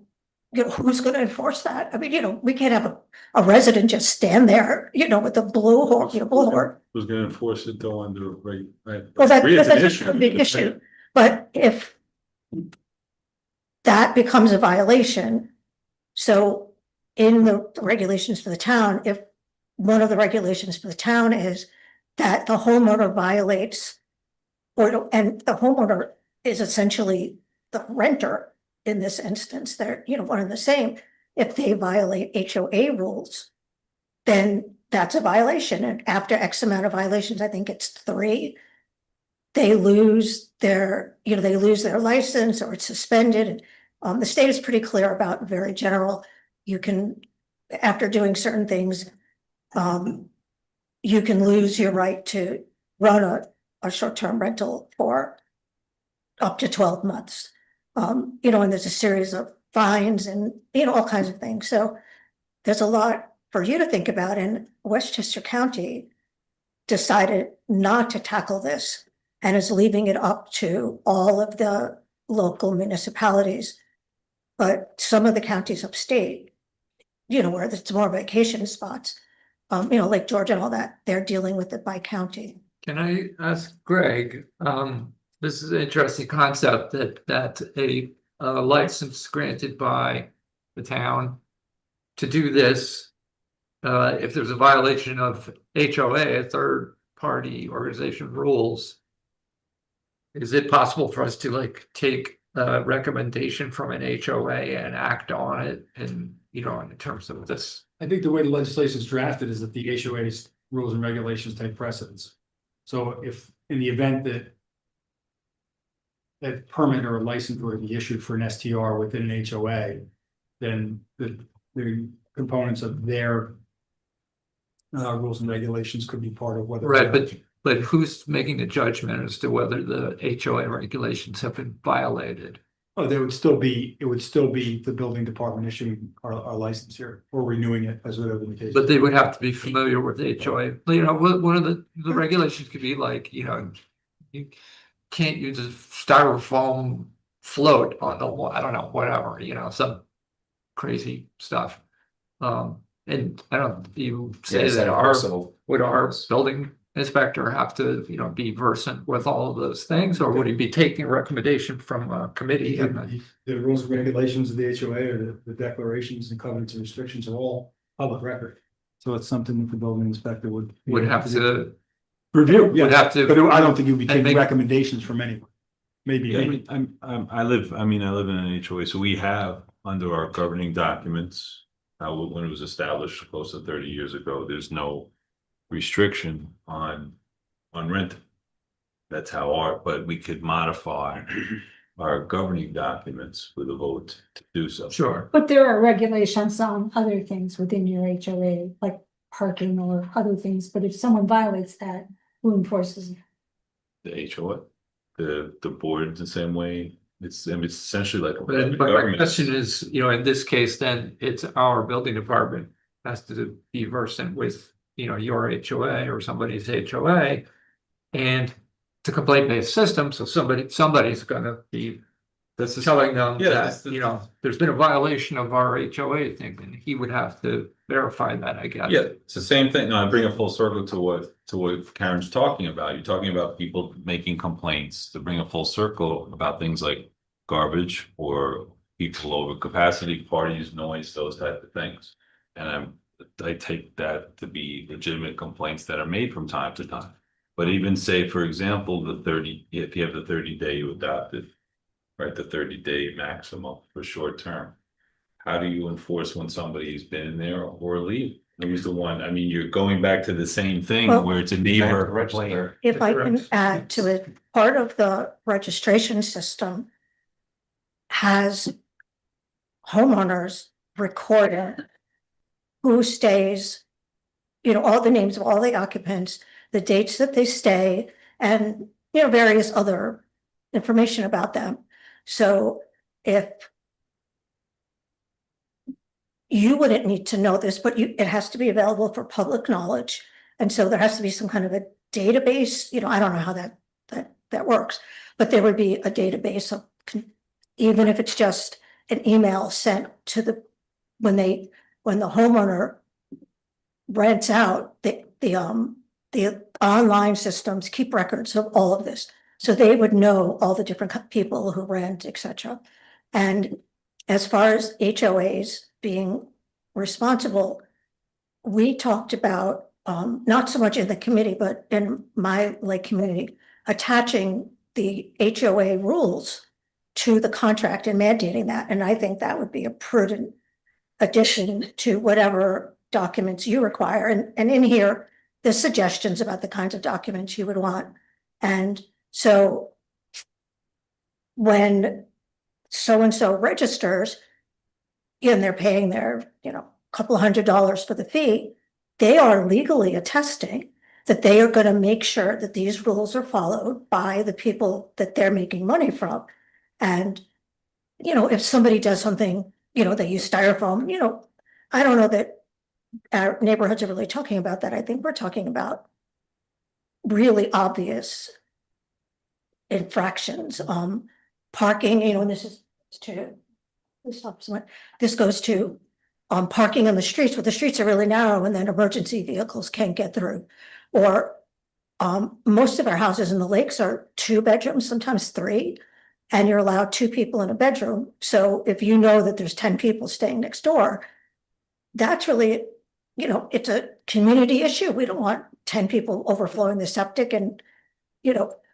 who's going to enforce that? I mean, we can't have a resident just stand there, with a blowhorn.
Who's gonna enforce it though under, right?
Well,
It's an
that's a big issue, but if that becomes a violation, so in the regulations for the town, if one of the regulations for the town is that the homeowner violates, and the homeowner is essentially the renter in this instance, they're, one and the same. If they violate HOA rules, then that's a violation. And after X amount of violations, I think it's 3, they lose their license or it's suspended. The state is pretty clear about very general. You can, after doing certain things, you can lose your right to run a short-term rental for up to 12 months. And there's a series of fines and, all kinds of things. So there's a lot for you to think about. And Westchester County decided not to tackle this and is leaving it up to all of the local municipalities. But some of the counties upstate, where it's more vacation spots, Lake George and all that, they're dealing with it by county.
Can I ask Greg, this is an interesting concept that a license granted by the town to do this, if there's a violation of HOA, a third party organization rules, is it possible for us to take a recommendation from an HOA and act on it? And, in terms of this,
I think the way the legislation is drafted is that the HOA's rules and regulations take precedence. So if in the event that permit or a license were to be issued for an STR within an HOA, then the components of their rules and regulations could be part of whether.
right, but who's making the judgment as to whether the HOA regulations have been violated?
Oh, it would still be the building department issuing our license here or renewing it as whatever the case.
But they would have to be familiar with the HOA. One of the regulations could be you can't use a styrofoam float on the, I don't know, whatever, some crazy stuff. And I don't, you say that would our building inspector have to, be versant with all of those things, or would he be taking a recommendation from a committee?
The rules and regulations of the HOA or the declarations and covenants and restrictions are all public record. So it's something that the building inspector would
have to
review.
would have to,
But I don't think you'd be taking
make
recommendations from anyone. Maybe.
Yeah, I live in an HOA, so we have under our governing documents, when it was established close to 30 years ago, there's no restriction on rent. That's how but we could modify our governing documents with a vote to do so.
sure.
But there are regulations on other things within your HOA, like parking or other things, but if someone violates that, who enforces it?
The HOA, the board the same way. It's essentially like.
But my question is, in this case, then it's our building department has to be versant with, your HOA or somebody's HOA. And it's a complaint-based system, so somebody's gonna be telling them that, there's been a violation of our HOA thing, and he would have to verify that, I guess.
Yeah, it's the same thing. No, I bring it full circle to what Karen's talking about. You're talking about people making complaints, to bring a full circle about things like garbage or people over capacity, parties, noise, those type of things. And I take that to be legitimate complaints that are made from time to time. But even say, for example, if you have the 30-day you adopted, right, the 30-day maximum for short term, how do you enforce when somebody's been in there or leave? Who's the one? I mean, you're going back to the same thing where it's a neighbor.
If I can add to it, part of the registration system has homeowners recording who stays, all the names of all the occupants, the dates that they stay, and, various other information about them. So if you wouldn't need to know this, but it has to be available for public knowledge. And so there has to be some kind of a database, I don't know how that works, but there would be a database of, even if it's just an email sent to when the homeowner rents out, the online systems keep records of all of this. So they would know all the different people who rent, et cetera. And as far as HOAs being responsible, we talked about, not so much in the committee, but in my lake community, attaching the HOA rules to the contract and mandating that. And I think that would be a prudent addition to whatever documents you require. And in here, there's suggestions about the kinds of documents you would want. And so when so-and-so registers, and they're paying their, couple $100 for the fee, they are legally attesting that they are going to make sure that these rules are followed by the people that they're making money from. And, if somebody does something, they use styrofoam, I don't know that our neighborhoods are really talking about that. I think we're talking about really obvious infractions, parking, and this goes to parking on the streets, but the streets are really narrow and then emergency vehicles can't get through. Or most of our houses in the lakes are 2 bedrooms, sometimes 3, and you're allowed 2 people in a bedroom. So if you know that there's 10 people staying next door, that's really, it's a community issue. We don't want 10 people overflowing the septic. And,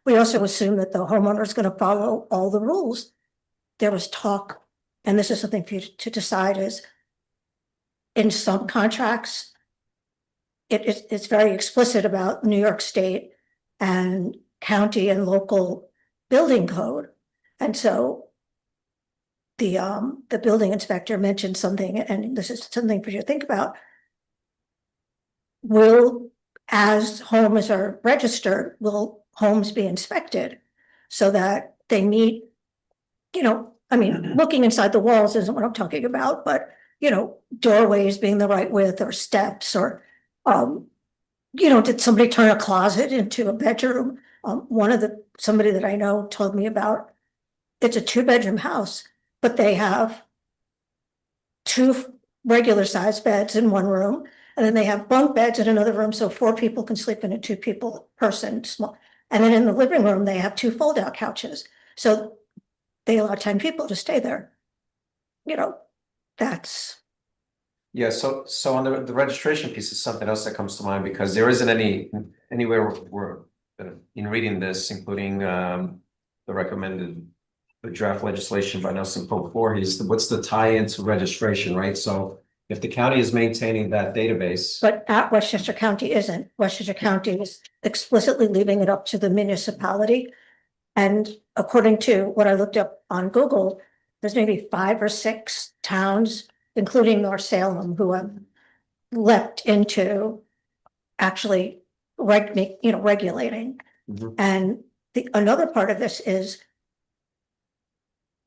we also assume that the homeowner is going to follow all the rules. There was talk, and this is something for you to decide, is in some contracts, it's very explicit about New York State and county and local building code. And so the building inspector mentioned something, and this is something for you to think about. As homes are registered, will homes be inspected so that they meet, looking inside the walls isn't what I'm talking about, but, doorways being the right width, or steps, or, did somebody turn a closet into a bedroom? Somebody that I know told me about, it's a 2-bedroom house, but they have 2 regular sized beds in one room, and then they have bunk beds in another room, so 4 people can sleep in a 2-people person small. And then in the living room, they have 2 fold-out couches. So they allow 10 people to stay there. That's.
Yeah, so on the registration piece is something else that comes to mind, because there isn't anywhere where in reading this, including the recommended the draft legislation by Nelson Pope 4, what's the tie into registration, right? So if the county is maintaining that database.
But at Westchester County isn't. Westchester County is explicitly leaving it up to the municipality. And according to what I looked up on Google, there's maybe 5 or 6 towns, including North Salem, who have leapt into actually regulating.
Mhm.
And another part of this is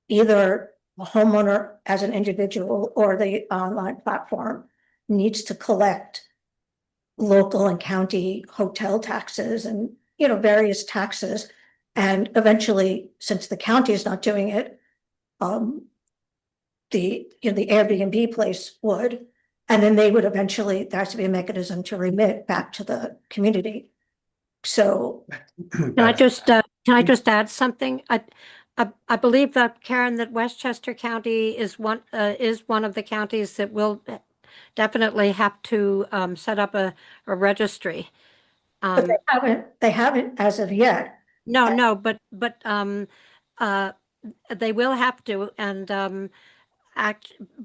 either a homeowner as an individual or the online platform needs to collect local and county hotel taxes and, various taxes. And eventually, since the county is not doing it, the Airbnb place would, and then they would eventually, there has to be a mechanism to remit back to the community. So
Can I just add something? I believe that, Karen, that Westchester County is one of the counties that will definitely have to set up a registry.
but they haven't as of yet.
No, but they will have to, and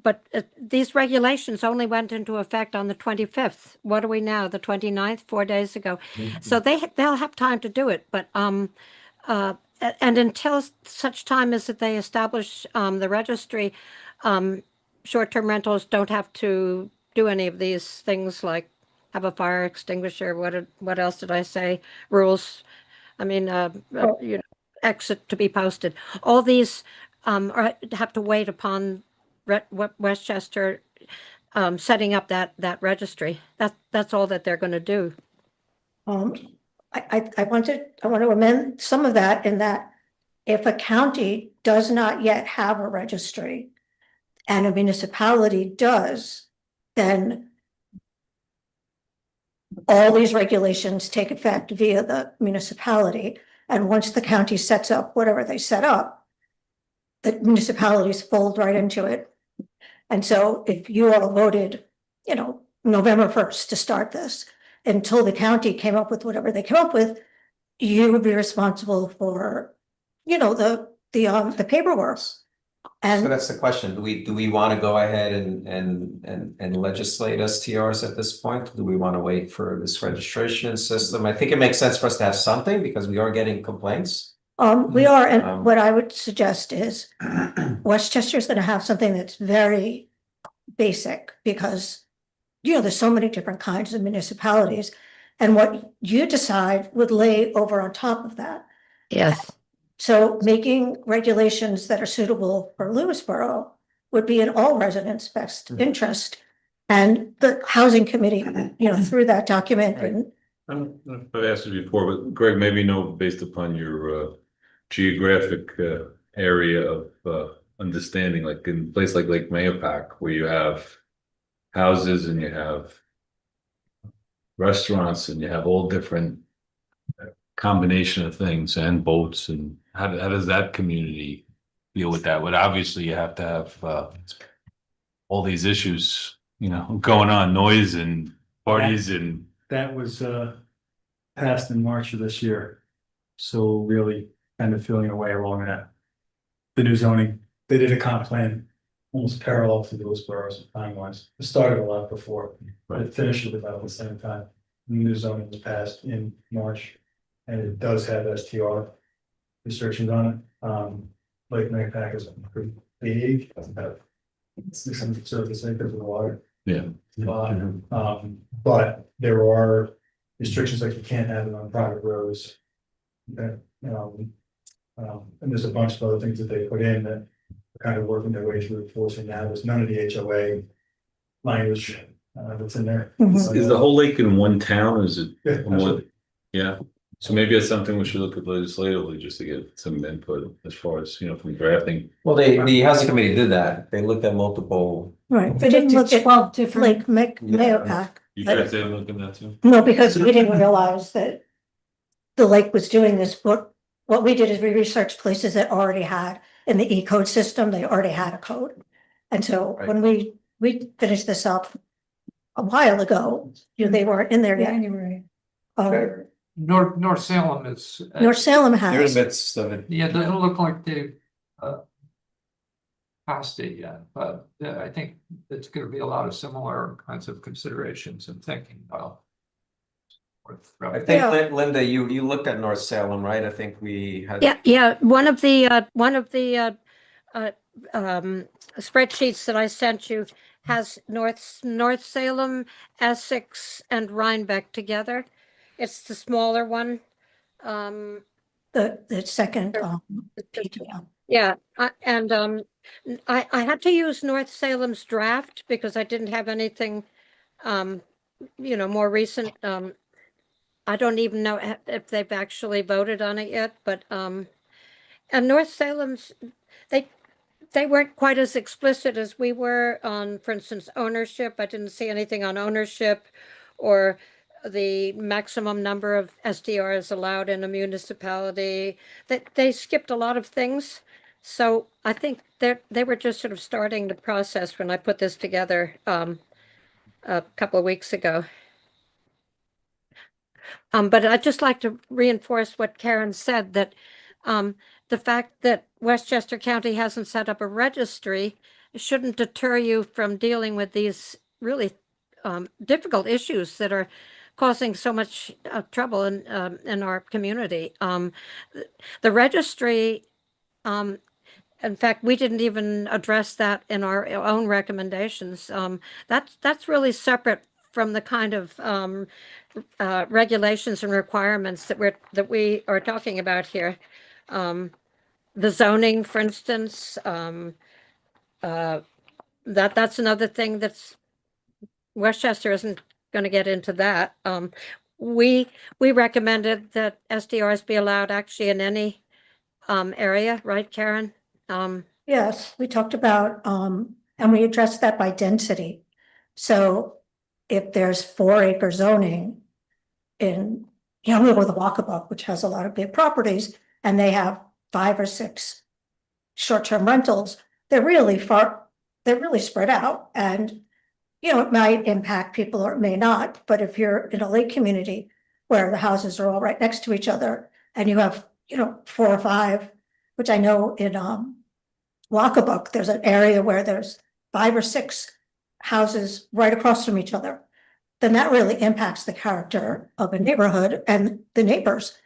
but these regulations only went into effect on the 25th. What are we now? The 29th, 4 days ago. So they'll have time to do it, but and until such time as that they establish the registry, short-term rentals don't have to do any of these things like have a fire extinguisher. What else did I say? Rules. I mean, exit to be posted. All these have to wait upon Westchester setting up that registry. That's all that they're going to do.
I want to amend some of that in that if a county does not yet have a registry and a municipality does, then all these regulations take effect via the municipality. And once the county sets up whatever they set up, the municipalities fold right into it. And so if you all voted, November 1st to start this, until the county came up with whatever they came up with, you would be responsible for, the paperwork.
So
And
that's the question. Do we want to go ahead and legislate STRs at this point? Do we want to wait for this registration system? I think it makes sense for us to have something because we are getting complaints.
we are, and what I would suggest is Westchester is going to have something that's very basic because, there's so many different kinds of municipalities. And what you decide would lay over on top of that.
Yes.
So making regulations that are suitable for Lewisboro would be in all residents' best interest. And the housing committee, through that document and
I don't know if I've asked you before, but Greg, maybe based upon your geographic area of understanding, like in a place like Lake Mahopac, where you have houses and you have restaurants and you have all different combination of things and boats, and how does that community deal with that? But obviously you have to have all these issues, going on, noise and parties and.
That was passed in March of this year. So really kind of feeling our way along that. The new zoning, they did a comp plan almost parallel to Lewisboro's time-wise. It started a lot before, but it finished at about the same time. The new zoning was passed in March, and it does have STR restrictions on it. Lake Mahopac is pretty big, about 600 surface acres of water.
Yeah.
But there are restrictions like you can't have it on private roads. And there's a bunch of other things that they put in that are kind of working their way through enforcing now. There's none of the HOA language that's in there.
Is the whole lake in one town, or is it?
Yeah, absolutely.
Yeah, so maybe it's something we should look at legislatively just to get some input as far as, from drafting.
Well, the housing committee did that. They looked at multiple.
right, they didn't look at
12 different.
Lake Mahopac.
You guys didn't look at that too?
No, because we didn't realize that the lake was doing this, but what we did is we researched places that already had, in the E-code system, they already had a code. And so
Right.
when we finished this up a while ago, they weren't in there yet.
January.
North Salem is.
North Salem
You're in
has,
the midst of it.
Yeah, it doesn't look like they've passed it yet, but I think it's gonna be a lot of similar kinds of considerations and thinking about.
I think
Yeah.
Linda, you looked at North Salem, right? I think we had.
Yeah. One of the spreadsheets that I sent you has North Salem, Essex, and Rhinebeck together. It's the smaller one.
the second, PTO.
Yeah, I had to use North Salem's draft because I didn't have anything, more recent. I don't even know if they've actually voted on it yet, but, and North Salem's, they weren't quite as explicit as we were on, for instance, ownership. I didn't see anything on ownership or the maximum number of SDRs allowed in a municipality. They skipped a lot of things. So I think they were just sort of starting the process when I put this together a couple of weeks ago. But I'd just like to reinforce what Karen said, that the fact that Westchester County hasn't set up a registry shouldn't deter you from dealing with these really difficult issues that are causing so much trouble in our community. The registry, in fact, we didn't even address that in our own recommendations. That's really separate from the kind of regulations and requirements that we are talking about here. The zoning, for instance, that's another thing that's Westchester isn't going to get into that. We recommended that SDRs be allowed actually in any area, right, Karen?
Yes, we talked about, and we addressed that by density. So if there's 4 acre zoning in, we live with a Walkabout, which has a lot of big properties, and they have 5 or 6 short-term rentals, they're really spread out, and, it might impact people or it may not, but if you're in a lake community where the houses are all right next to each other, and you have, 4 or 5, which I know in, Walkabout, there's an area where there's 5 or 6 houses right across from each other, then that really impacts the character of a neighborhood and the neighbors.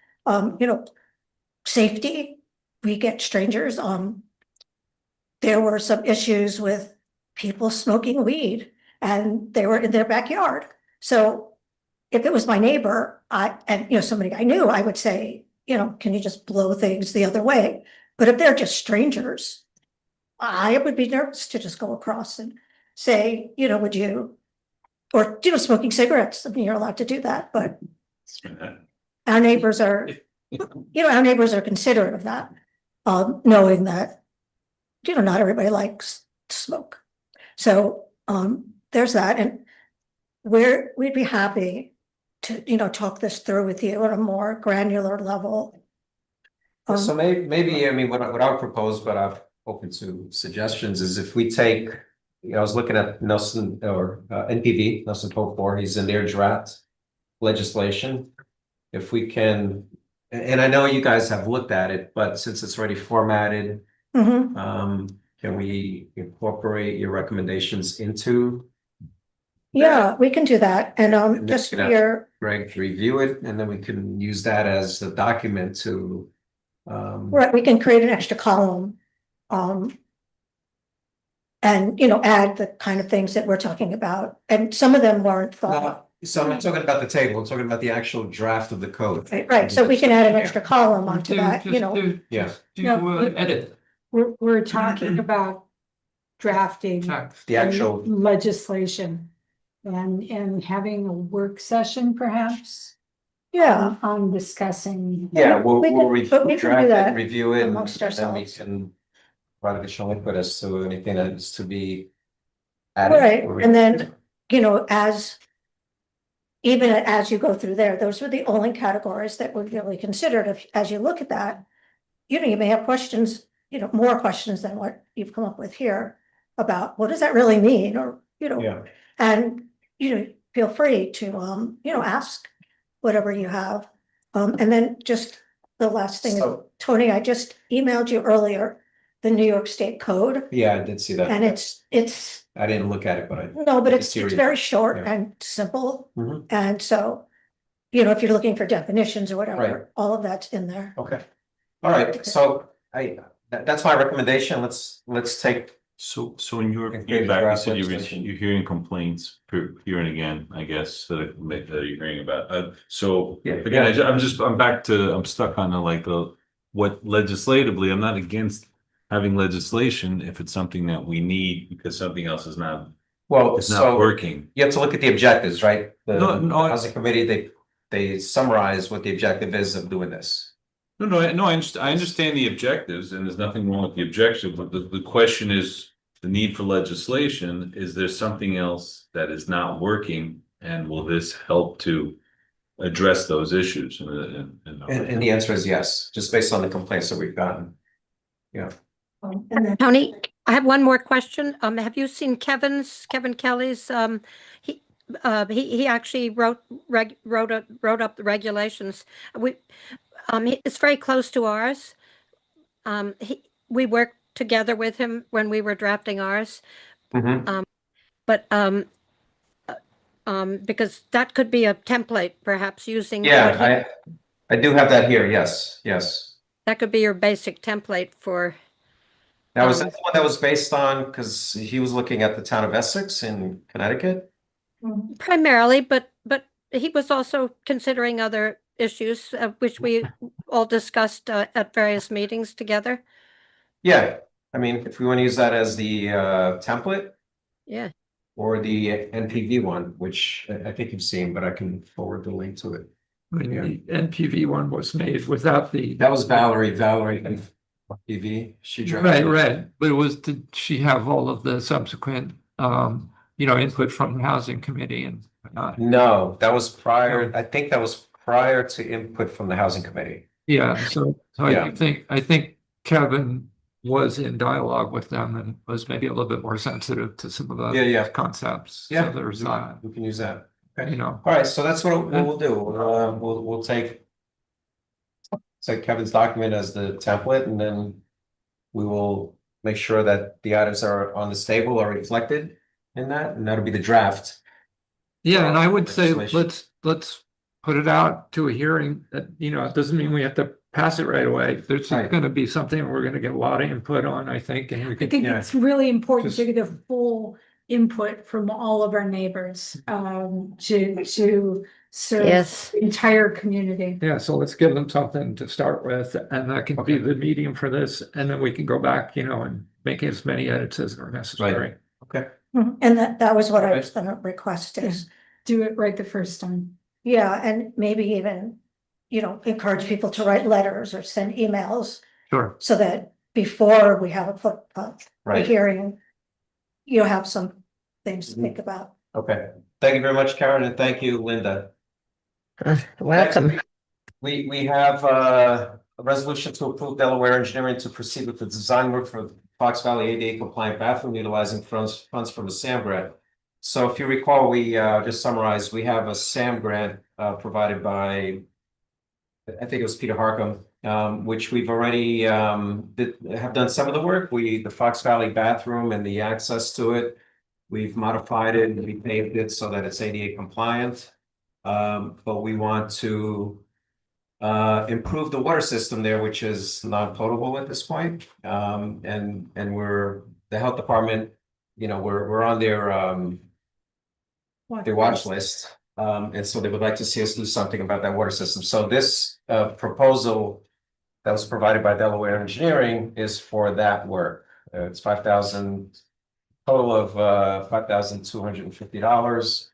Safety, we get strangers. There were some issues with people smoking weed and they were in their backyard. So if it was my neighbor, somebody I knew, I would say, can you just blow things the other way? But if they're just strangers, I would be nervous to just go across and say, would you, or, smoking cigarettes. I mean, you're allowed to do that, but our neighbors are, our neighbors are considerate of that, knowing that, not everybody likes to smoke. So, there's that. And we'd be happy to, talk this through with you at a more granular level.
So maybe, I mean, what I would propose, but I'm open to suggestions, is if we take, I was looking at Nelson or NPV, Nelson Pope 4, he's in their draft legislation. If we can, and I know you guys have looked at it, but since it's already formatted, can we incorporate your recommendations into?
Yeah, we can do that. And just for your,
Greg, review it, and then we can use that as the document to.
right, we can create an extra column. And, add the kind of things that we're talking about. And some of them weren't thought.
So I'm not talking about the table, I'm talking about the actual draft of the code.
Right, so we can add an extra column onto that,
Yeah.
Edit.
We're talking about drafting
The actual,
legislation and having a work session perhaps
Yeah,
on discussing.
yeah, we'll
but we can do
draft it,
that
review it, and
amongst
then we
ourselves.
can provide additional input as to anything that needs to be added.
Right, and then, even as you go through there, those were the only categories that were really considered. As you look at that, you may have questions, more questions than what you've come up with here about what does that really mean, or,
Yeah.
and, feel free to, ask whatever you have. And then just the last thing is,
So-
Tony, I just emailed you earlier, the New York State Code,
Yeah, I did see that.
and it's,
I didn't look at it, but
no, but it's
serious.
very short
Yeah.
and simple.
Mhm.
And so, if you're looking for definitions or
Right.
whatever, all of that's in there.
Okay. All right, so that's my recommendation. Let's take.
So in your
And
feedback, you
draft
said
legislation.
you're hearing complaints here and again, I guess, that you're hearing about. So
Yeah,
again,
yeah.
I'm stuck on what legislatively, I'm not against having legislation if it's something that we need because something else is not
Well,
working.
you have to look at the objectives, right?
No,
The housing committee, they summarize what the objective is of doing this.
No, I understand the objectives and there's nothing wrong with the objective, but the question is the need for legislation. Is there something else that is not working? And will this help to address those issues?
And the answer is yes, just based on the complaints that we've gotten. Yeah.
And then,
Tony, I have one more question. Have you seen Kevin Kelly's, he actually wrote up the regulations. It's very close to ours. We worked together with him when we were drafting ours.
Mhm.
But because that could be a template, perhaps using. what he-
Yeah, I do have that here. Yes, yes.
That could be your basic template for,
Now, was that the one that was based on, because he was looking at the town of Essex in Connecticut?
primarily, but he was also considering other issues, which we all discussed at various meetings together.
Yeah, I mean, if we want to use that as the template
Yeah.
or the NPV one, which I think you've seen, but I can forward the link to it.
When the NPV one was made without the.
That was Valerie NPV. She drafted
Right, but it was, did she have all of the subsequent, input from the housing committee and whatnot?
No, that was prior, I think that was prior to input from the housing committee.
Yeah, so
Yeah.
I think Kevin was in dialogue with them and was maybe a little bit more sensitive to some of the
Yeah.
concepts.
Yeah.
So there's not,
We can use that.
know.
All right, so that's what we'll do. We'll take Kevin's document as the template, and then we will make sure that the items are on this table are reflected in that, and that'll be the draft.
Yeah, and I would say
Legislation.
let's put it out to a hearing that, it doesn't mean we have to pass it right away. There's
Right.
gonna be something we're gonna get a lot of input on, I think, and we
I
could.
think
Yeah.
it's really important to
Just-
get a full input from all of our neighbors, to serve
Yes.
the entire community.
Yeah, so let's give them something to start with, and that can be the medium for this, and then we can go back, and make as many edits as are necessary.
Okay.
And that was what I was gonna request is,
Do it right the first time.
yeah, and maybe even, encourage people to write letters or send emails
Sure.
so that before we have a
Right.
hearing, you have some things to
Mhm.
think about.
Okay. Thank you very much, Karen, and thank you, Linda.
Welcome.
Next, we have a resolution to approve Delaware Engineering to proceed with the design work for Fox Valley ADA compliant bathroom utilizing funds from a SAM grant. So if you recall, we just summarized, we have a SAM grant provided by, I think it was Peter Harcum, which we've already have done some of the work. The Fox Valley bathroom and the access to it, we've modified it and we paved it so that it's ADA compliant. But we want to improve the water system there, which is non-potable at this point. And the health department, we're on their watch list. And so they would like to see us do something about that water system. So this proposal that was provided by Delaware Engineering is for that work. It's $5,000, total of $5,250.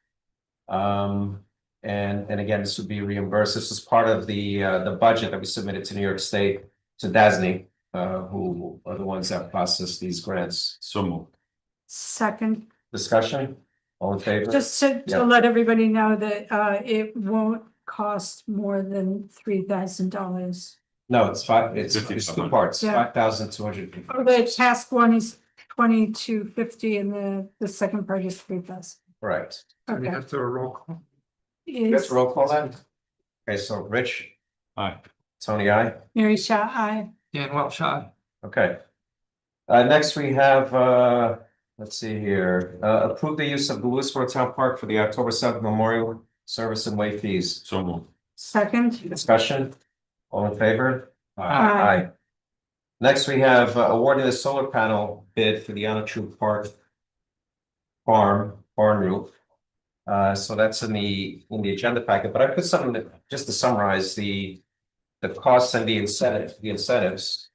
And again, this would be reimbursed. This is part of the budget that we submitted to New York State, to DASNY, who are the ones that process these grants.
So moved.
Second,
Discussion, all in favor?
just to
Yeah.
let everybody know that it won't cost more than $3,000.
No, it's two
5,500.
parts,
Yeah.
$5,250.
Oh, the task one is 2,250 and the second part is 3,000.
Right.
We
Okay.
have to do a roll call.
Let's roll call that. Okay, so Rich,
Aye.
Tony, I.
Mary Shaw, aye.
Dan Welsh, aye.
Okay. Next we have, let's see here, approve the use of the Lewisboro Town Park for the October 7th Memorial Service and Way fees.
So moved.
Second,
Discussion, all in favor?
Aye.
Next, we have awarded a solar panel bid for the Anatru Park barn roof. So that's in the agenda packet, but I put something that, just to summarize the costs and the incentives.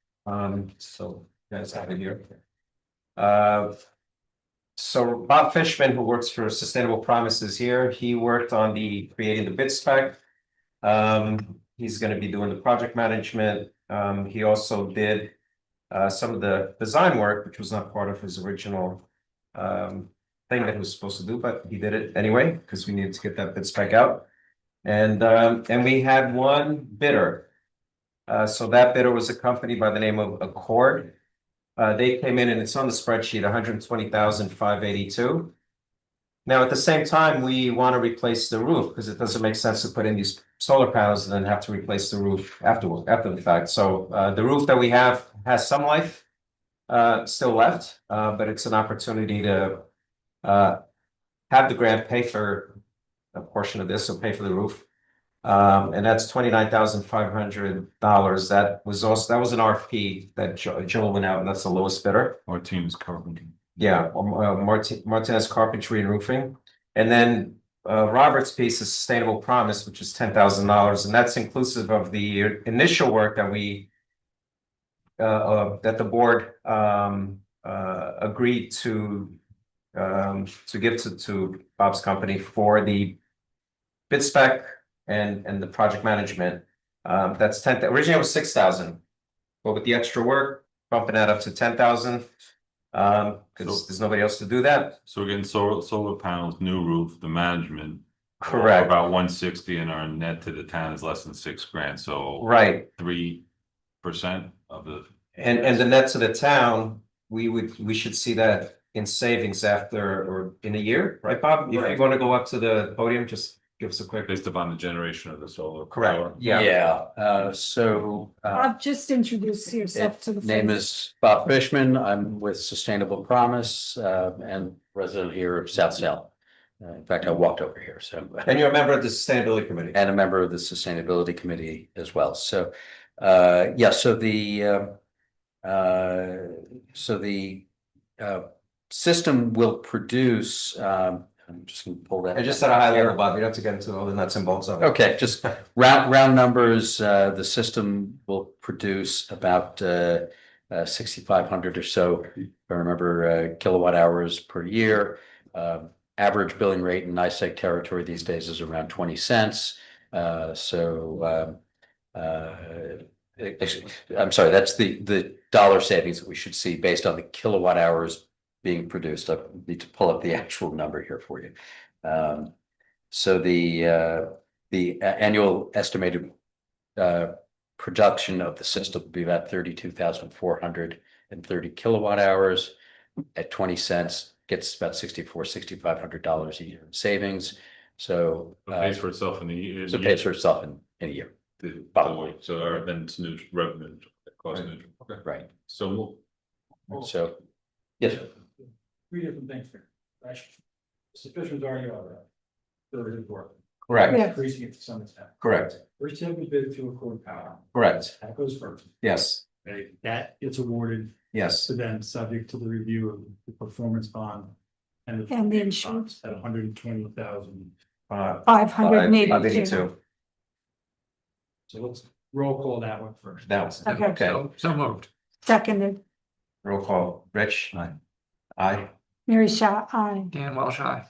So you guys have it here. So Bob Fishman, who works for Sustainable Promises here, he worked on creating the bid spec. He's gonna be doing the project management. He also did some of the design work, which was not part of his original thing that he was supposed to do, but he did it anyway, because we needed to get that bid spec out. And we had one bidder. So that bidder was a company by the name of Accord. They came in and it's on the spreadsheet, $120,582. Now, at the same time, we want to replace the roof because it doesn't make sense to put in these solar panels and then have to replace the roof after the fact. So the roof that we have has some life still left, but it's an opportunity to have the grant pay for a portion of this will pay for the roof. And that's $29,500. That was an RFP that Joel went out, and that's the lowest bidder.
Martinez Carpenter.
Yeah, Martinez Carpentry and Roofing. And then Robert's piece is Sustainable Promise, which is $10,000, and that's inclusive of the initial work that that the board agreed to give to Bob's company for the bid spec and the project management. That's originally it was 6,000, but with the extra work, bumping that up to 10,000. Because there's nobody else to do that.
So we're getting solar panels, new roof, the management.
Correct.
About 160, and our net to the town is less than $6,000, so.
Right.
3% of the.
And the net to the town, we should see that in savings after, or in a year, right, Bob? If you want to go up to the podium, just give us a quick.
Based upon the generation of the solar.
Correct,
power.
yeah.
Bob, just introduce yourself to the.
Name is Bob Fishman. I'm with Sustainable Promise, and resident here of South Salem. In fact, I walked over here, so.
And you're a member of the Sustainability Committee.
And a member of the Sustainability Committee as well. So, yeah, so the system will produce, I'm just gonna pull that.
I just at a high level, Bob, you don't have to get into all the nuts and bolts of it.
Okay, just round numbers, the system will produce about 6,500 or so, if I remember, kilowatt hours per year. Average billing rate in NYSEG territory these days is around 20 cents. I'm sorry, that's the dollar savings that we should see based on the kilowatt hours being produced. I need to pull up the actual number here for you. So the annual estimated production of the system will be about 32,430 kilowatt hours at 20 cents. Gets about $6,500 a year in savings. So
It pays for itself in a year.
so it pays for itself in a year.
So then it's neutral revenue, cost neutral. Okay.
Right.
So
So, yes.
Three different things here, right? Sufficient already are. Third work.
Correct,
Yeah.
Increasing it to some extent.
correct,
First, you have to bid to accord power.
correct.
That goes first.
Yes,
Okay, that gets awarded,
yes,
so then subject to the review of the performance bond.
And the insurance.
At 120,000.
582.
So let's roll call that one first.
that was,
Okay.
okay,
So moved.
Seconded,
roll call, Rich?
Aye.
Aye.
Mary Shaw, aye.
Dan Welsh, aye.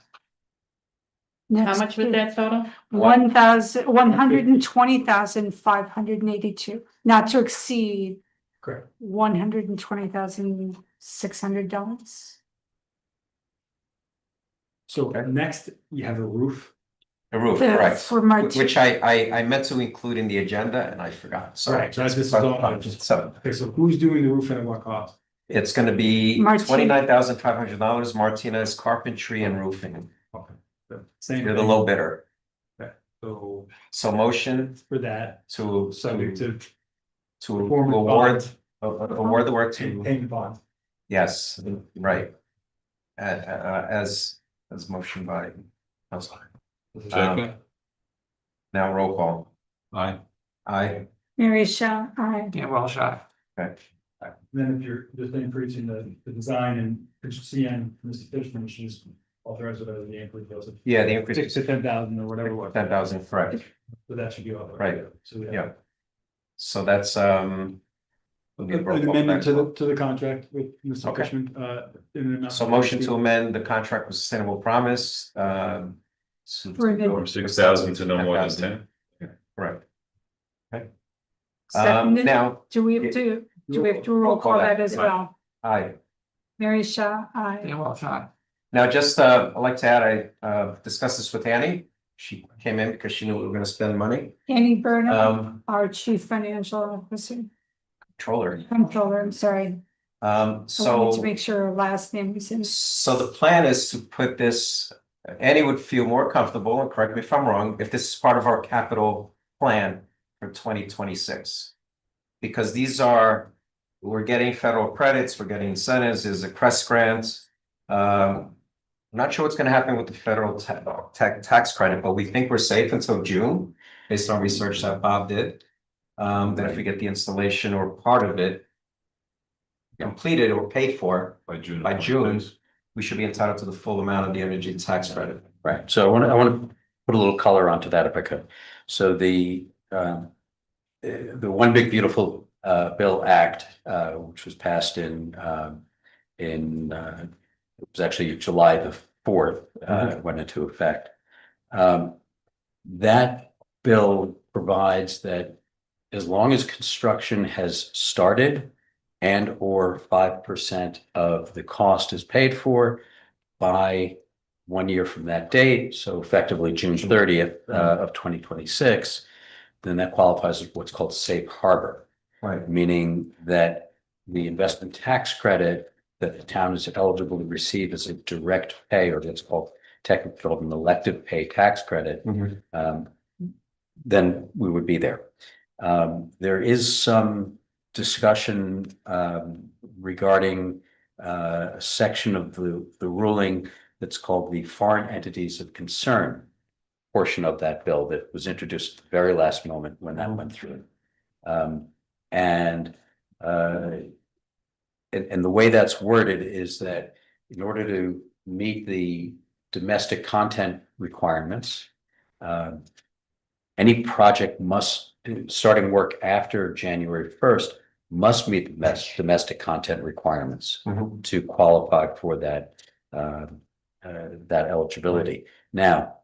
Next,
How much was that total?
120,582, not to exceed
Correct.
$120,600.
So next, you have a roof.
A roof,
The-
correct,
for Marti-
which I meant to include in the agenda and I forgot, sorry.
Right, so this is all-
So
Okay, so who's doing the roof and at what cost?
it's gonna be
Martin-
$29,500, Martinez Carpentry and Roofing.
Okay. Same.
You're the
thing.
low bidder.
So
So motion
for that,
to
subject to
award award the work to,
payment bond.
yes, right. As motion by Counselor.
second,
Now roll call.
aye.
Aye.
Mary Shaw, aye.
Dan Welsh, aye.
Okay.
Then if you're just increasing the design and CN, Mr. Fishman, she's authorized whatever the increase was.
Yeah, the increase
6 to 10,000 or whatever it was.
10,000, correct.
So that should be all.
Right.
So we have
Yeah. So that's we'll get
an
roll call
amendment
back.
to the contract with Mr.
Okay.
Fishman, in an amount.
So motion to amend the contract with Sustainable Promise,
For the-
From 6,000 to no more than 10.
Correct. Okay.
Seconded.
Now,
Do we have to roll call that as
Right.
well?
aye.
Mary Shaw, aye.
Dan Welsh, aye.
Now, just I'd like to add, I discussed this with Annie. She came in because she knew we were gonna spend money.
Annie Burnham,
Um,
our chief financial officer,
controller.
controller, I'm sorry. I wanted
So.
to make sure her last name was in.
So the plan is to put this, Annie would feel more comfortable, and correct me if I'm wrong, if this is part of our capital plan for 2026. Because we're getting federal credits, we're getting incentives, there's a CREST grant. I'm not sure what's gonna happen with the federal tax credit, but we think we're safe until June, based on research that Bob did. That if we get the installation or part of it completed or paid for
By June.
by June, we should be entitled to the full amount of the energy tax credit.
Right, so I want to put a little color onto that if I could. So the One Big Beautiful Bill Act, which was passed it was actually July the 4th, went into effect. That bill provides that as long as construction has started and or 5% of the cost is paid for by 1 year from that date, so effectively June 30th of 2026, then that qualifies as what's called safe harbor.
Right.
Meaning that the investment tax credit that the town is eligible to receive as a direct pay, or that's called technically called an elective pay tax credit, then we would be there. There is some discussion regarding a section of the ruling that's called the Foreign Entities of Concern portion of that bill that was introduced at the very last moment when that went through. And the way that's worded is that in order to meet the domestic content requirements, any project starting work after January 1st must meet the domestic content requirements to qualify for that eligibility. Now,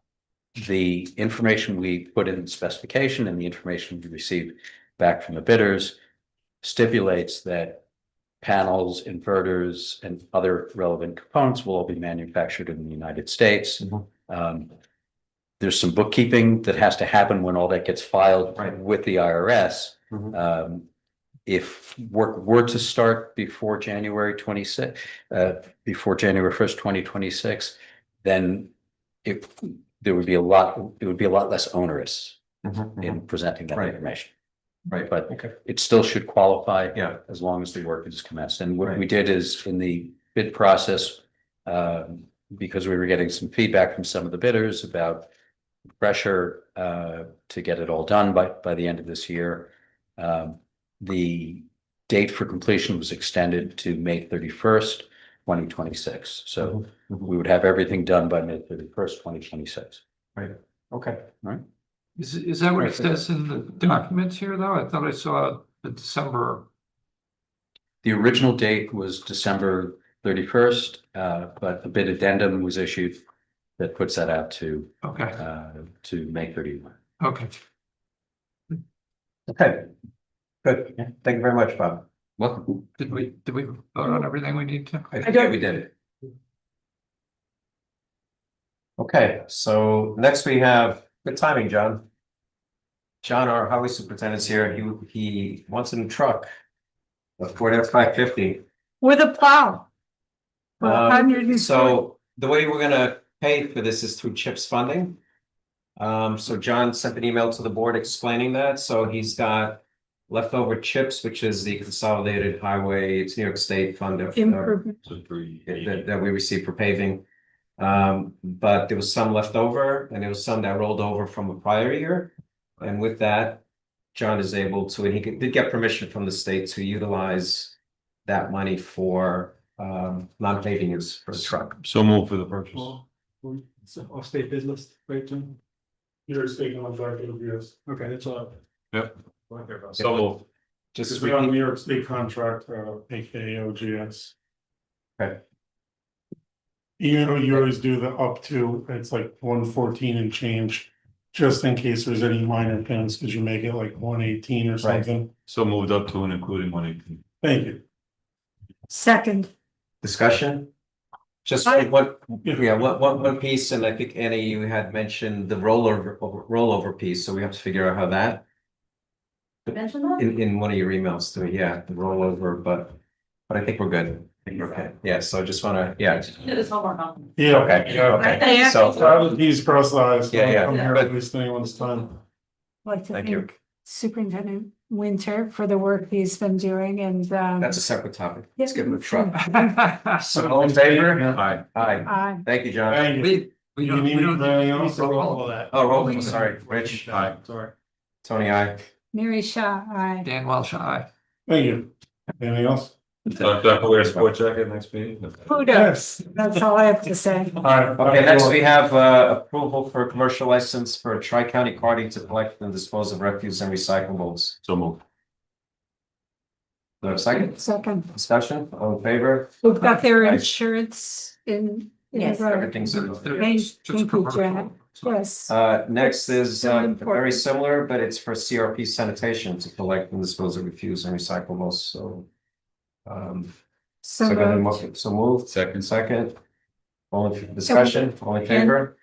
the information we put in the specification and the information we received back from the bidders stipulates that panels, inverters, and other relevant components will all be manufactured in the United States. There's some bookkeeping that has to happen when all that gets filed with the IRS. If work were to start before January 1st, 2026, then it would be a lot less onerous in presenting that information.
Right,
But
okay.
it still should qualify.
Yeah.
As long as the work is commenced. And what we did is in the bid process, because we were getting some feedback from some of the bidders about pressure to get it all done by the end of this year. The date for completion was extended to May 31st, 2026. So we would have everything done by May 31st, 2026.
Right, okay.
Right.
Is that what it says in the documents here, though? I thought I saw the December.
The original date was December 31st, but a bid addendum was issued that puts that out to May 31.
Okay.
Okay, good. Thank you very much, Bob.
Welcome.
Did we vote on everything we need to?
I think we did it. Okay, so next we have, good timing, John. John, our highway superintendent's here. He wants a new truck. A Ford F-550.
With a plow.
So the way we're gonna pay for this is through CHIPS funding. So John sent an email to the board explaining that. So he's got leftover CHIPS, which is the Consolidated Highway, it's New York State fund that we receive for paving. But there was some left over and there was some that rolled over from a prior year. And with that, John is able to, and he did get permission from the state to utilize that money for non-paving use for the truck.
So move for the purchase.
It's an off-state bid list, right, John?
You're speaking on Dr. Yes.
Okay, that's all.
Yep. So move.
Just
We're on a New York State contract, aka OGS.
Okay.
You know, you always do the up to, it's like 114 and change, just in case there's any minor things, because you make it like 118 or something.
So moved up to and including 118.
Thank you.
Second.
Discussion? Just one piece, and I think Annie, you had mentioned the rollover piece, so we have to figure out how that.
Mention that?
In one of your emails to me, yeah, the rollover, but I think we're good. I think we're okay. Yeah, so I just wanna, yeah.
Do this homework on.
Yeah.
Okay,
Yeah.
okay, so,
These cross eyes.
Yeah, yeah.
I'm here to waste anyone's time.
I'd like to
Thank you.
thank Superintendent Winter for the work he's been doing and
That's a separate topic. Let's give him a
try.
truck. So all in favor?
Aye.
Aye. Thank you, John.
Thank you.
We
You
don't,
need
we don't
anything
need
else
to
or
roll.
all that?
Oh, roll call, sorry. Rich?
Aye.
Sorry.
Tony, aye.
Mary Shaw, aye.
Dan Welsh, aye.
Thank you. Anything else?
So do I have to wear a sport jacket next meeting?
Kudos. That's all I have to say.
All right.
Okay, next we have approval for a commercial license for Tri-County Carting to collect and dispose of refuse and recyclables.
So move.
Do I have a second?
Second,
Discussion, all in favor?
we've got their
Aye.
insurance in.
Yes,
Everything's.
It's just
Thank you, Janet.
commercial.
Yes.
Next is
So
very
important.
similar, but it's for CRP sanitation to collect and dispose of refuse and recyclables, so.
So
So go ahead and
moved.
so moved,
Second.
second. All in discussion, all in favor?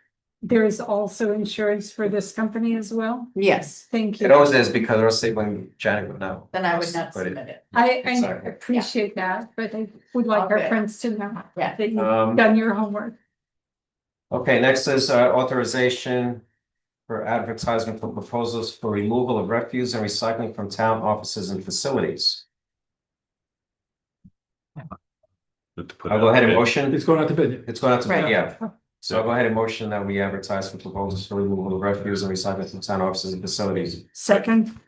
There is also insurance for this company as well.
yes,
Thank
It
you.
always is because I'll say when Janet would know.
then I would not
But it-
submit it.
I
Sorry.
appreciate that, but I would like our
Okay.
friends to know
Yeah.
that you've
Um,
done your homework.
Okay, next is authorization for advertisement for proposals for removal of refuse and recycling from town offices and facilities. I'll go ahead and motion.
It's going out to bid.
It's going out to bid,
Right.
yeah. So I'll go ahead and motion that we advertise for proposals for removal of refuse and recycling from town offices and facilities.
Second.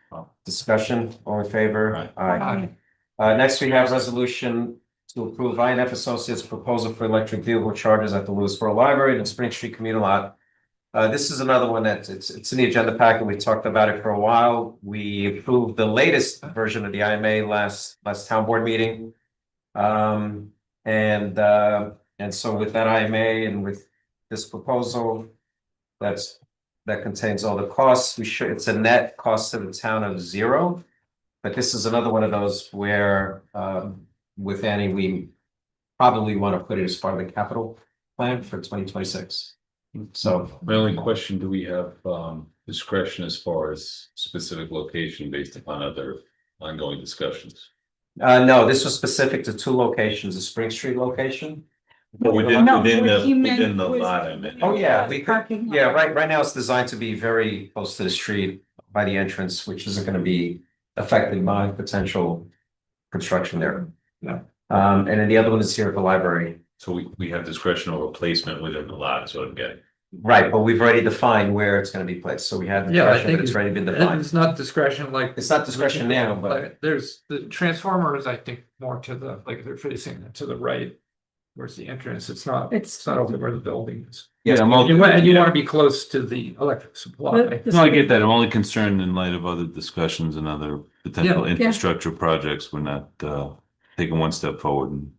Discussion, all in favor?
Aye.
Aye. Next we have resolution to approve INF Associates proposal for electric vehicle chargers at the Lewisboro Library and Spring Street Communal Lot. This is another one that it's in the agenda packet. We talked about it for a while. We approved the latest version of the IMA last town board meeting. And so with that IMA and with this proposal, that contains all the costs. It's a net cost to the town of zero. But this is another one of those where, with Annie, we probably want to put it as part of the capital plan for 2026. So,
My only question, do we have discretion as far as specific location based upon other ongoing discussions?
no, this was specific to two locations, the Spring Street location.
But within
No,
within
what he
the
meant
within the
was-
lot, I meant.
Oh, yeah, we could,
Parking lot.
yeah, right now it's designed to be very close to the street by the entrance, which isn't gonna be affected by potential construction there.
Yeah.
And then the other one is here at the library.
So we have discretion over placement within the lot, is what I'm getting.
Right, but we've already defined where it's gonna be placed, so we have
Yeah, I
discretion,
think
but it's already been defined.
it's not discretion like.
It's not discretion now, but
Like, there's the transformers, I think, more to the, like, they're facing to the right. Where's the entrance? It's not over where the building is.
yeah,
And you want to be close to the electric supply.
No, I get that. I'm only concerned in light of other discussions and other potential
Yeah.
infrastructure projects. We're not taking one step forward and.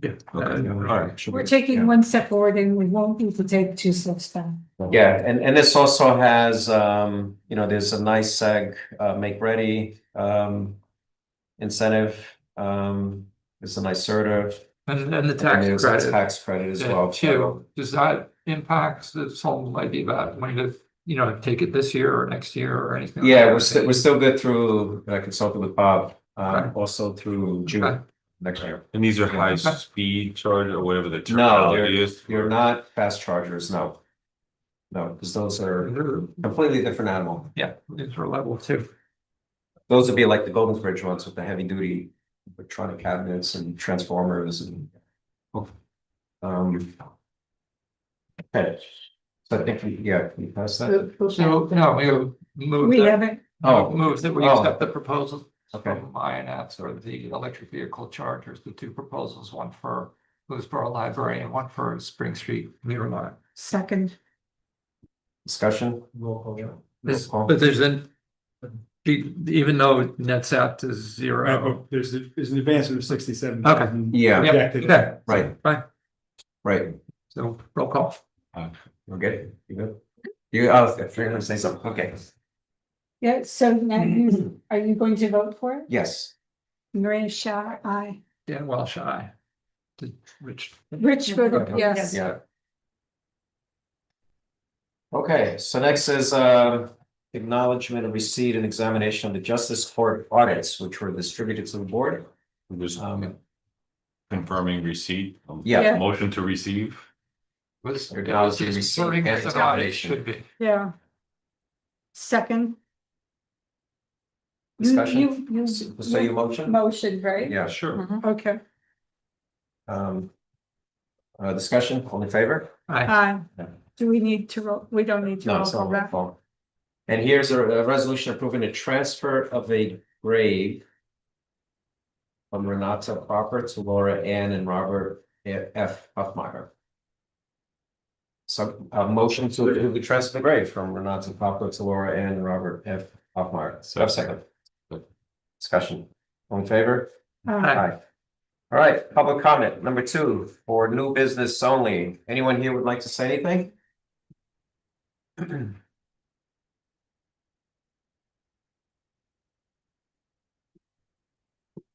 Yeah.
Okay, all right.
We're taking one step forward and we won't need to take two steps back.
Yeah, and this also has, there's a nice seg, make ready, incentive. It's a nice CERTA.
And the
and
tax
there's a
credit.
tax credit as
Yeah,
well.
too. Does that impact this whole idea about when to, take it this year or next year or anything? like
Yeah,
that?
we're still good through, I consulted with Bob,
Okay.
also through
Okay.
June next year.
And these are
Yeah.
high speed charge or whatever the
No,
terminology is.
you're not fast chargers, no. No, because those are completely different animal.
Yeah, these are level 2.
Those would be like the Golden Bridge ones with the heavy duty electronic cabinets and transformers and. Okay, so I think we passed that.
So, no,
We
that,
haven't,
move that we
Oh.
accept the proposals
Okay.
from INS or the electric vehicle chargers, the two proposals, one for Lewisboro Library and one for Spring Street Mirror Lot.
second,
Discussion?
But there's even though it nets out to zero.
There's an advance of 67.
Okay.
Yeah,
Yeah, okay,
right,
fine.
right.
So roll call.
We're good, you good? If you're gonna say something, okay,
yeah, so now are you going to vote for it?
yes.
Maria Shaw, aye.
Dan Welsh, aye. Rich.
Rich voted yes.
Yeah. Okay, so next is acknowledgement of receipt and examination of the justice court audits, which were distributed to the board.
Just
Um,
confirming receipt.
Yeah.
Motion to receive.
Was
Acknowledge the
just
receipt
serving
and
as an audit,
examination.
should be.
Yeah. Second,
Discussion?
You
So you motion?
motion, right?
Yeah,
Sure.
Okay.
um. Discussion, all in favor?
Aye.
Yeah.
Do we need to roll? We don't need to
No,
roll
it's
call
not
back.
phone. And here's a resolution approving a transfer of a grave from Renata Cropper to Laura Ann and Robert F. Huffmeyer. So a motion to approve the transfer of the grave from Renata Cropper to Laura Ann and Robert F. Huffmeyer. So a second. Discussion. All in favor? Aye. All right, public comment number 2 for new business only. Anyone here would like to say anything?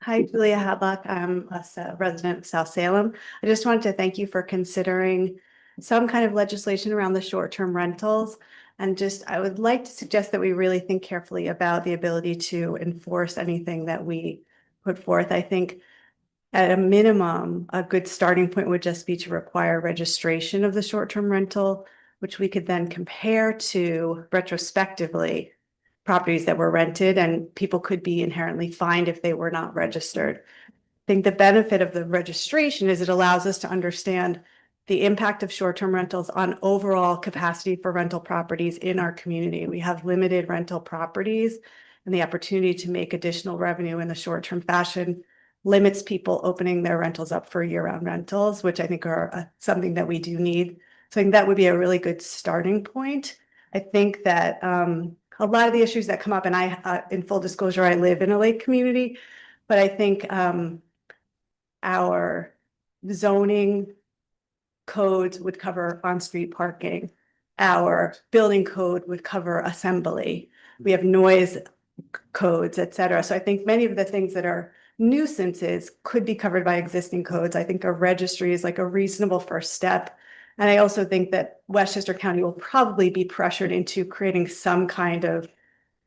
Hi, Julia Hadlock. I'm a resident of South Salem. I just wanted to thank you for considering some kind of legislation around the short-term rentals. And I would like to suggest that we really think carefully about the ability to enforce anything that we put forth. I think at a minimum, a good starting point would just be to require registration of the short-term rental, which we could then compare to retrospectively properties that were rented, and people could be inherently fined if they were not registered. I think the benefit of the registration is it allows us to understand the impact of short-term rentals on overall capacity for rental properties in our community. We have limited rental properties, and the opportunity to make additional revenue in the short-term fashion limits people opening their rentals up for year-round rentals, which I think are something that we do need. So I think that would be a really good starting point. I think that a lot of the issues that come up, and in full disclosure, I live in a lake community, but I think our zoning codes would cover on-street parking. Our building code would cover assembly. We have noise codes, et cetera. So I think many of the things that are nuisances could be covered by existing codes. I think a registry is like a reasonable first step. And I also think that Westchester County will probably be pressured into creating some kind of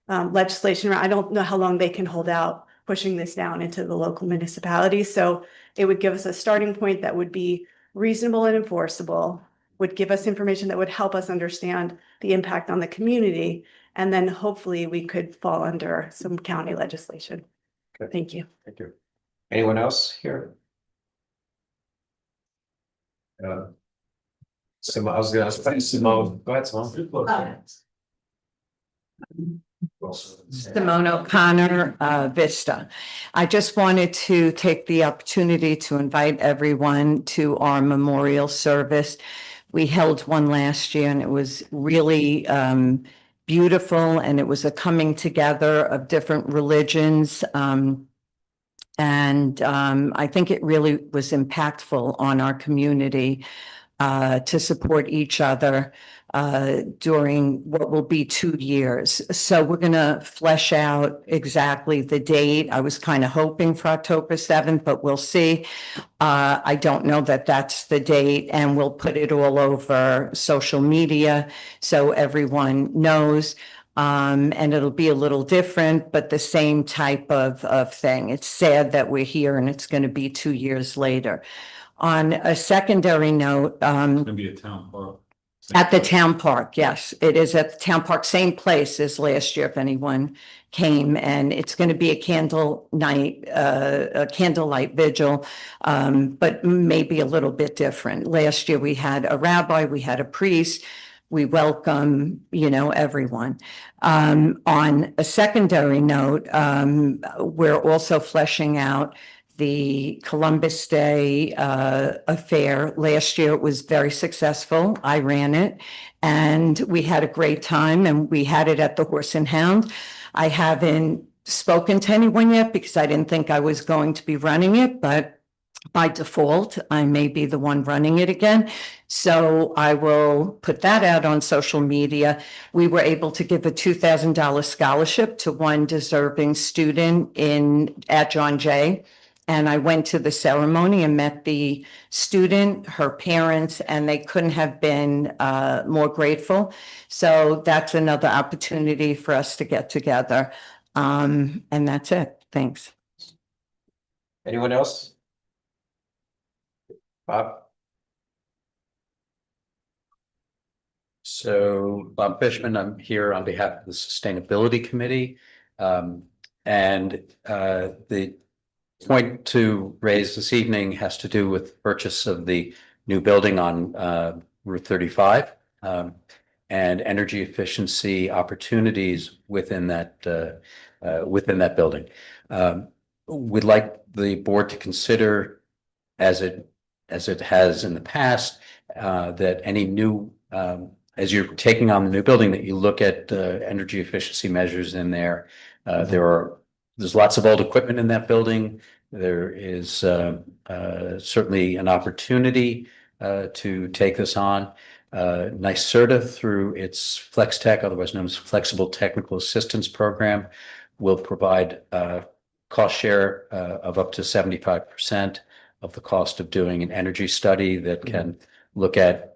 legislation. I don't know how long they can hold out pushing this down into the local municipalities. So it would give us a starting point that would be reasonable and enforceable, would give us information that would help us understand the impact on the community. And then hopefully we could fall under some county legislation.
Okay.
Thank you.
Thank you. Anyone else here? Simone, I was gonna say Simone. Go ahead, Simone.
Simone O'Connor, Vista. I just wanted to take the opportunity to invite everyone to our memorial service. We held one last year and it was really beautiful, and it was a coming together of different religions. I think it really was impactful on our community to support each other during what will be 2 years. So we're going to flesh out exactly the date. I was kind of hoping for October 7th, but we'll see. I don't know that that's the date, and we'll put it all over social media so everyone knows. And it'll be a little different, but the same type of thing. It's sad that we're here and it's going to be 2 years later. On a secondary note,
It's gonna be a town park.
at the town park, yes, it is at the town park, same place as last year, if anyone came, and it's going to be a candlelight vigil, but maybe a little bit different. Last year we had a rabbi, we had a priest, we welcome, everyone. On a secondary note, we're also fleshing out the Columbus Day affair. Last year it was very successful. I ran it and we had a great time, and we had it at the Horse and Hound. I haven't spoken to anyone yet because I didn't think I was going to be running it, but by default, I may be the one running it again. So I will put that out on social media. We were able to give a $2,000 scholarship to one deserving student at John Jay. And I went to the ceremony and met the student, her parents, and they couldn't have been more grateful. So that's another opportunity for us to get together. And that's it. Thanks.
Anyone else? Bob?
So Bob Fishman, I'm here on behalf of the Sustainability Committee. And the point to raise this evening has to do with the purchase of the new building on Route 35 and energy efficiency opportunities within that building. We'd like the board to consider, as it has in the past, that any new as you're taking on the new building, that you look at energy efficiency measures in there. There's lots of old equipment in that building. There is certainly an opportunity to take this on. NYSERDA, through its Flex Tech, otherwise known as Flexible Technical Assistance Program, will provide cost share of up to 75% of the cost of doing an energy study that can look at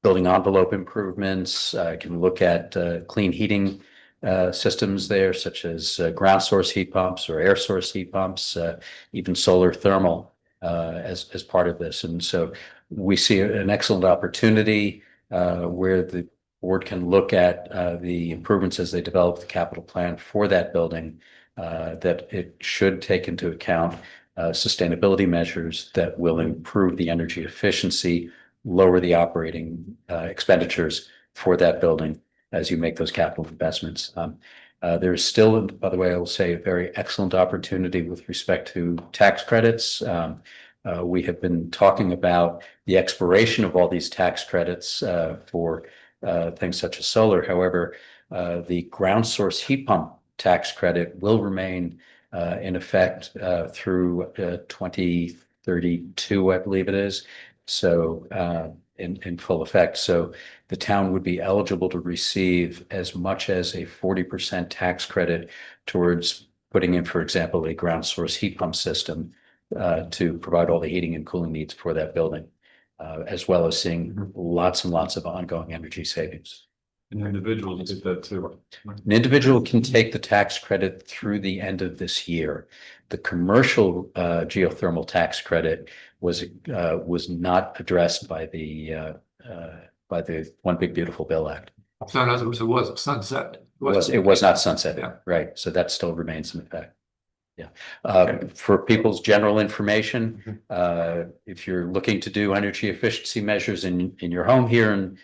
building envelope improvements, can look at clean heating systems there, such as ground source heat pumps or air source heat pumps, even solar thermal as part of this. And so we see an excellent opportunity where the board can look at the improvements as they develop the capital plan for that building, that it should take into account sustainability measures that will improve the energy efficiency, lower the operating expenditures for that building as you make those capital investments. There's still, by the way, I will say, a very excellent opportunity with respect to tax credits. We have been talking about the expiration of all these tax credits for things such as solar. However, the ground source heat pump tax credit will remain in effect through 2032, I believe it is. So in full effect. So the town would be eligible to receive as much as a 40% tax credit towards putting in, for example, a ground source heat pump system to provide all the heating and cooling needs for that building, as well as seeing lots and lots of ongoing energy savings.
An individual can get that too.
An individual can take the tax credit through the end of this year. The commercial geothermal tax credit was not addressed by the One Big Beautiful Bill Act.
So in other words, it was sunset.
It was not sunset,
Yeah.
right? So that still remains in effect. Yeah. For people's general information, if you're looking to do energy efficiency measures in your home here in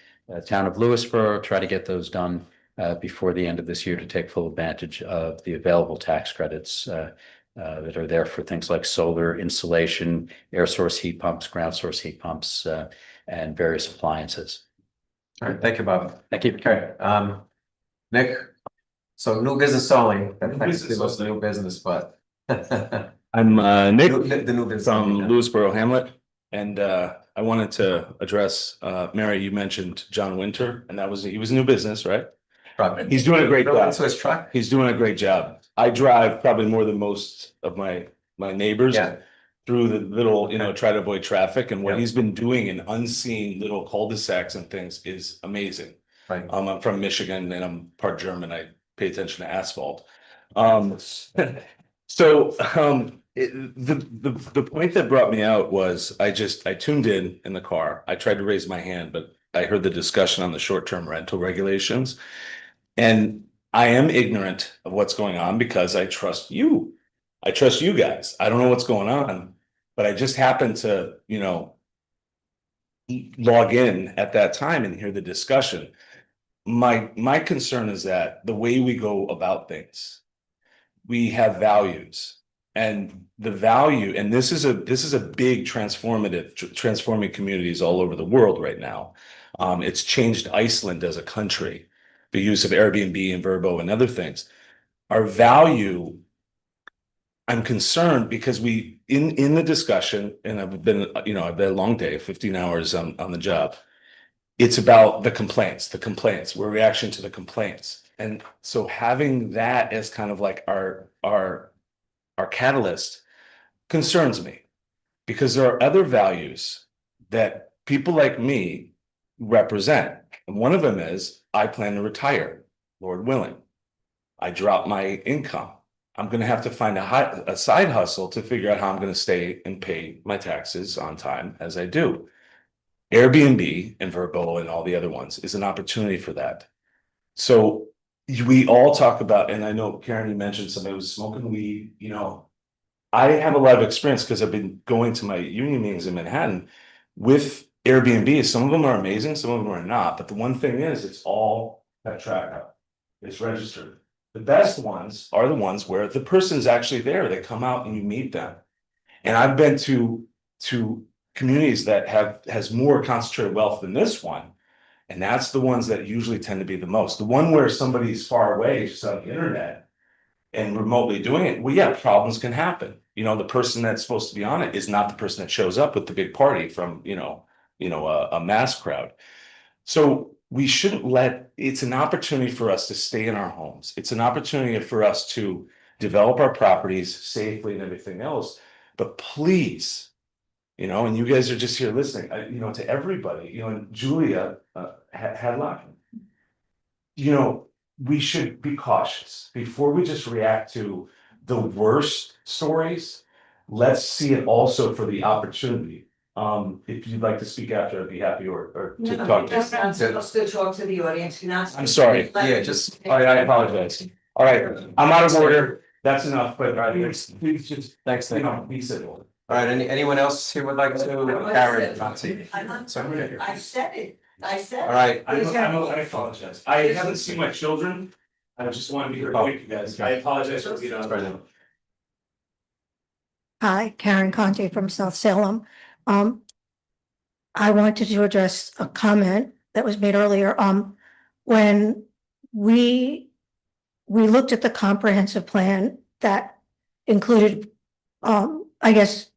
town of Lewisboro, try to get those done before the end of this year to take full advantage of the available tax credits that are there for things like solar, insulation, air source heat pumps, ground source heat pumps, and various appliances.
All right, thank you, Bob.
Thank you.
Okay, Nick, so new business only, that
New
technically
business
was
only.
new business, but.
I'm Nick
The new business.
from
only, yeah.
Lewisboro Hamlet, and I wanted to address Mary. You mentioned John Winter, and he was new business, right?
Truck.
He's doing a great
Really
job.
into his truck?
He's doing a great job. I drive probably more than most of my neighbors
Yeah.
through the little, try to avoid traffic, and what
Yeah.
he's been doing in unseen little cul-de-sacs and things is amazing.
Right.
I'm from Michigan and I'm part German. I pay attention to asphalt. The point that brought me out was I tuned in the car. I tried to raise my hand, but I heard the discussion on the short-term rental regulations. And I am ignorant of what's going on because I trust you. I trust you guys. I don't know what's going on, but I just happened to, log in at that time and hear the discussion. My concern is that the way we go about things, we have values, and the value, and this is a big transforming communities all over the world right now. It's changed Iceland as a country, the use of Airbnb and Vrbo and other things. Our value, I'm concerned because in the discussion, and I've been a long day, 15 hours on the job. It's about the complaints, we're reaction to the complaints. And so having that as kind of like our catalyst concerns me, because there are other values that people like me represent. And one of them is I plan to retire, Lord willing. I drop my income. I'm going to have to find a side hustle to figure out how I'm going to stay and pay my taxes on time as I do. Airbnb and Vrbo and all the other ones is an opportunity for that. So we all talk about, and I know Karen, you mentioned somebody was smoking weed, you know. I have a lot of experience because I've been going to my union meetings in Manhattan with Airbnb. Some of them are amazing, some of them are not. But the one thing is, it's all at track. It's registered. The best ones are the ones where the person's actually there. They come out and you meet them. And I've been to communities that has more concentrated wealth than this one. And that's the ones that usually tend to be the most. The one where somebody's far away, just on the internet and remotely doing it, well, yeah, problems can happen. You know, the person that's supposed to be on it is not the person that shows up with the big party from, a mass crowd. So we shouldn't it's an opportunity for us to stay in our homes. It's an opportunity for us to develop our properties safely and everything else. But please, and you guys are just here listening, to everybody, and Julia Hadlock, we should be cautious before we just react to the worst stories. Let's see it also for the opportunity. If you'd like to speak after, I'd be happy or to talk to.
Supposed to talk to the audience, you're not.
I'm sorry.
Yeah,
I apologize. All right, I'm out of order. That's enough, but please just,
Thanks, Nick.
be civil.
All right, anyone else who would like to carry? Sorry.
I said it, I said.
All right.
I apologize. I haven't seen my children. I just want to be here with you guys. I apologize for being on.
Hi, Karen Conte from South Salem. I wanted to address a comment that was made earlier. When we looked at the comprehensive plan that included, I guess,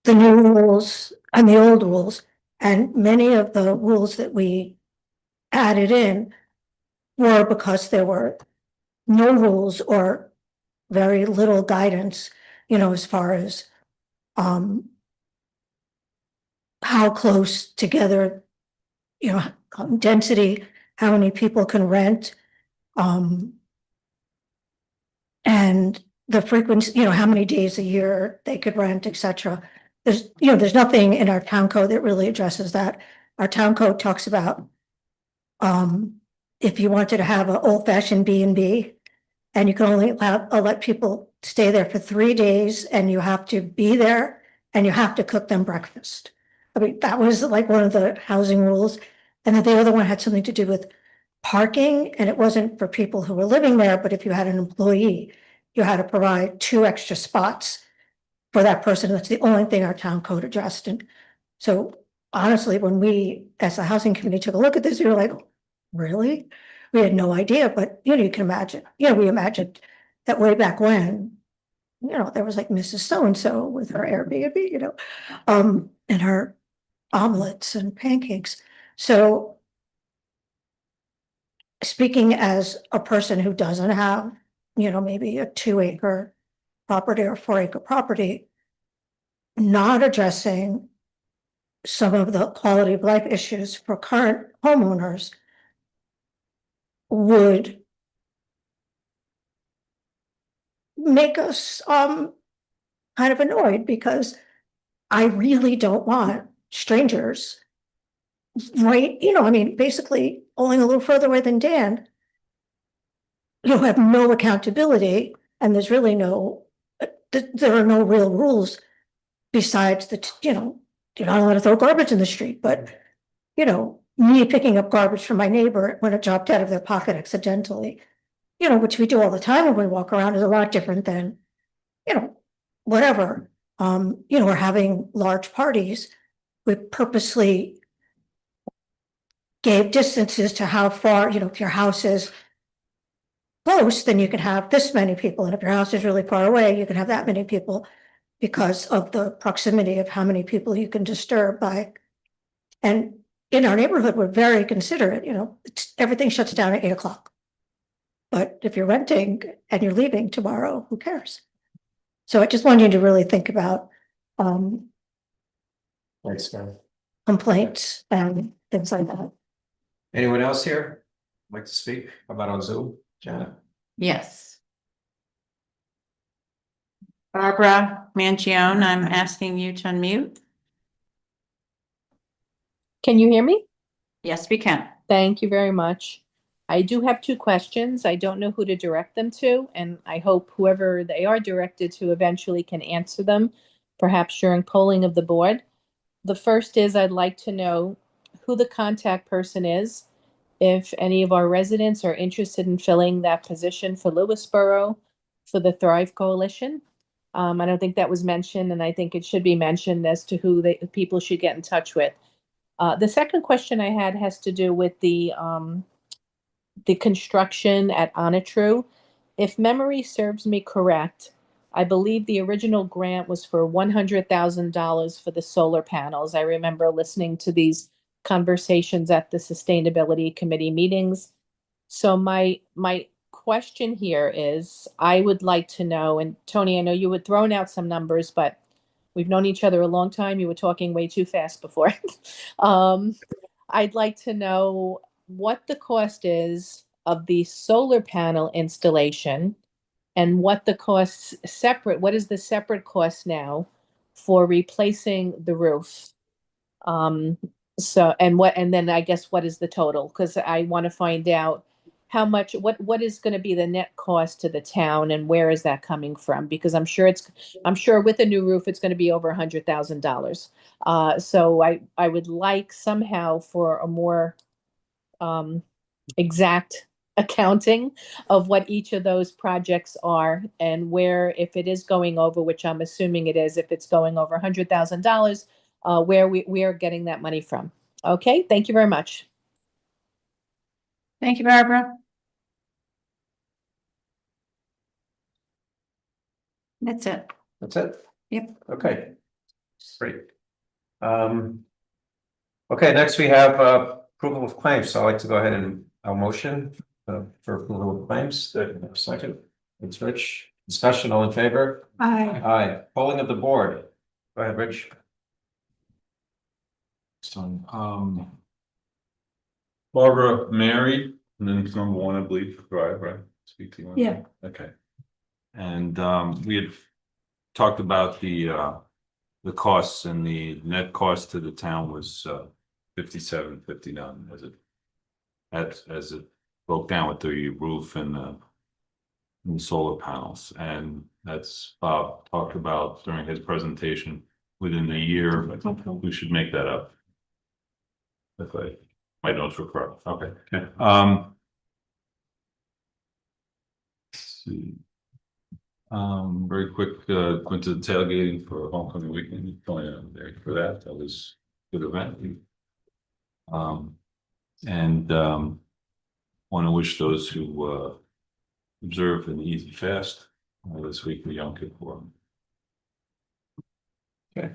the new rules and the old rules, and many of the rules that we added in were because there were no rules or very little guidance, as far as how close together, density, how many people can rent, and the frequency, how many days a year they could rent, etc. There's nothing in our town code that really addresses that. Our town code talks about if you wanted to have an old-fashioned B&B, and you can only let people stay there for 3 days, and you have to be there, and you have to cook them breakfast. I mean, that was like one of the housing rules. And then the other one had something to do with parking, and it wasn't for people who were living there, but if you had an employee, you had to provide 2 extra spots for that person. That's the only thing our town code addressed. And so honestly, when we, as a housing committee, took a look at this, we were like, really? We had no idea, but you can imagine, we imagined that way back when, there was like Mrs. So-and-so with her Airbnb, and her omelets and pancakes. So speaking as a person who doesn't have, maybe a 2-acre property or 4-acre property, not addressing some of the quality of life issues for current homeowners would make us kind of annoyed, because I really don't want strangers, right? Basically only a little further away than Dan, have no accountability, and there's really there are no real rules besides you're not allowed to throw garbage in the street, but me picking up garbage from my neighbor when it dropped out of their pocket accidentally, which we do all the time when we walk around, is a lot different than, whatever. We're having large parties. We purposely gave distances to how far, if your house is close, then you can have this many people. And if your house is really far away, you can have that many people, because of the proximity of how many people you can disturb by. And in our neighborhood, we're very considerate, everything shuts down at 8:00. But if you're renting and you're leaving tomorrow, who cares? So I just want you to really think about
Thanks, Karen.
complaints and things like that.
Anyone else here like to speak? How about on Zoom? Janet?
Yes. Barbara Mangione, I'm asking you to unmute.
Can you hear me?
Yes, we can.
Thank you very much. I do have two questions. I don't know who to direct them to, and I hope whoever they are directed to eventually can answer them, perhaps during polling of the board. The first is I'd like to know who the contact person is if any of our residents are interested in filling that position for Lewisboro for the Thrive Coalition. I don't think that was mentioned, and I think it should be mentioned as to who people should get in touch with. The second question I had has to do with the construction at Onatru. If memory serves me correct, I believe the original grant was for $100,000 for the solar panels. I remember listening to these conversations at the Sustainability Committee meetings. So my question here is, I would like to know, and Tony, I know you had thrown out some numbers, but we've known each other a long time. You were talking way too fast before. I'd like to know what the cost is of the solar panel installation and what the costs separate, what is the separate cost now for replacing the roof? So, and then I guess what is the total? Because I want to find out how much, what is going to be the net cost to the town and where is that coming from? Because I'm sure with a new roof, it's going to be over $100,000. So I would like somehow for a more exact accounting of what each of those projects are and where, if it is going over, which I'm assuming it is, if it's going over $100,000, where we are getting that money from. Okay, thank you very much.
Thank you, Barbara. That's it.
That's it?
Yep.
Okay. Great. Okay, next we have approval of claims. So I'd like to go ahead and I'll motion for approval of claims. Second, it's Rich. Discussion, all in favor?
Aye.
Aye. Polling of the board. Go ahead, Rich.
Barbara married, and then it's number one, I believe, for Thrive, right? Speak to you.
Yeah.
Okay. And we had talked about the costs, and the net cost to the town was $57.59 as it broke down with the roof and the solar panels. And that's Bob talked about during his presentation. Within the year, I think we should make that up. If my notes were correct. Okay. Let's see. Very quick, went to the tailgating for homecoming weekend. There for that. That was a good event. Want to wish those who observe an easy fast this week for Yom Kippur.
Okay.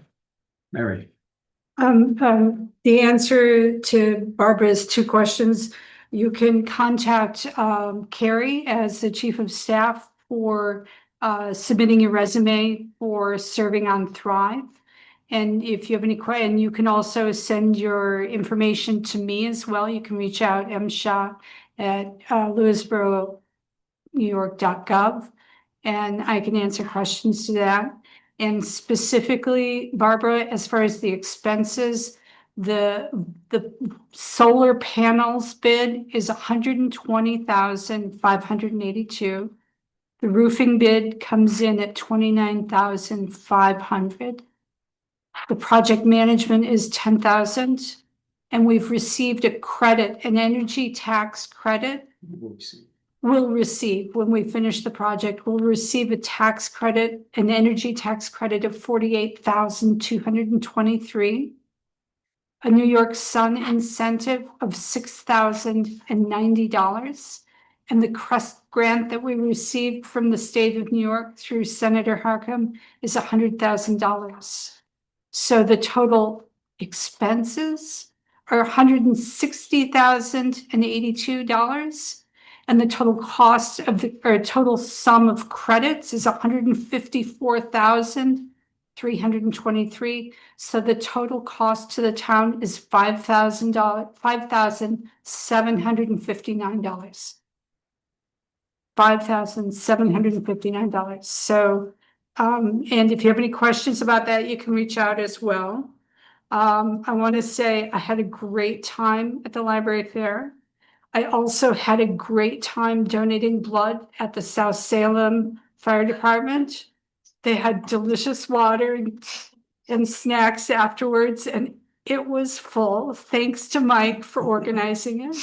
Mary.
The answer to Barbara's two questions, you can contact Carrie as the chief of staff for submitting your resume for serving on Thrive. And if you have any questions, you can also send your information to me as well. You can reach out mshaw@lewisboro.newyork.gov, and I can answer questions to that. And specifically, Barbara, as far as the expenses, the solar panels bid is $120,582. The roofing bid comes in at $29,500. The project management is $10,000, and we've received a credit, an energy tax credit. We'll receive, when we finish the project, we'll receive a tax credit, an energy tax credit of $48,223. A New York Sun incentive of $6,090. And the CREST grant that we received from the state of New York through Senator Harcum is $100,000. So the total expenses are $160,082. And the total cost of total sum of credits is $154,323. So the total cost to the town is $5,759. $5,759. So, and if you have any questions about that, you can reach out as well. I want to say I had a great time at the library fair. I also had a great time donating blood at the South Salem Fire Department. They had delicious water and snacks afterwards, and it was full. Thanks to Mike for organizing it.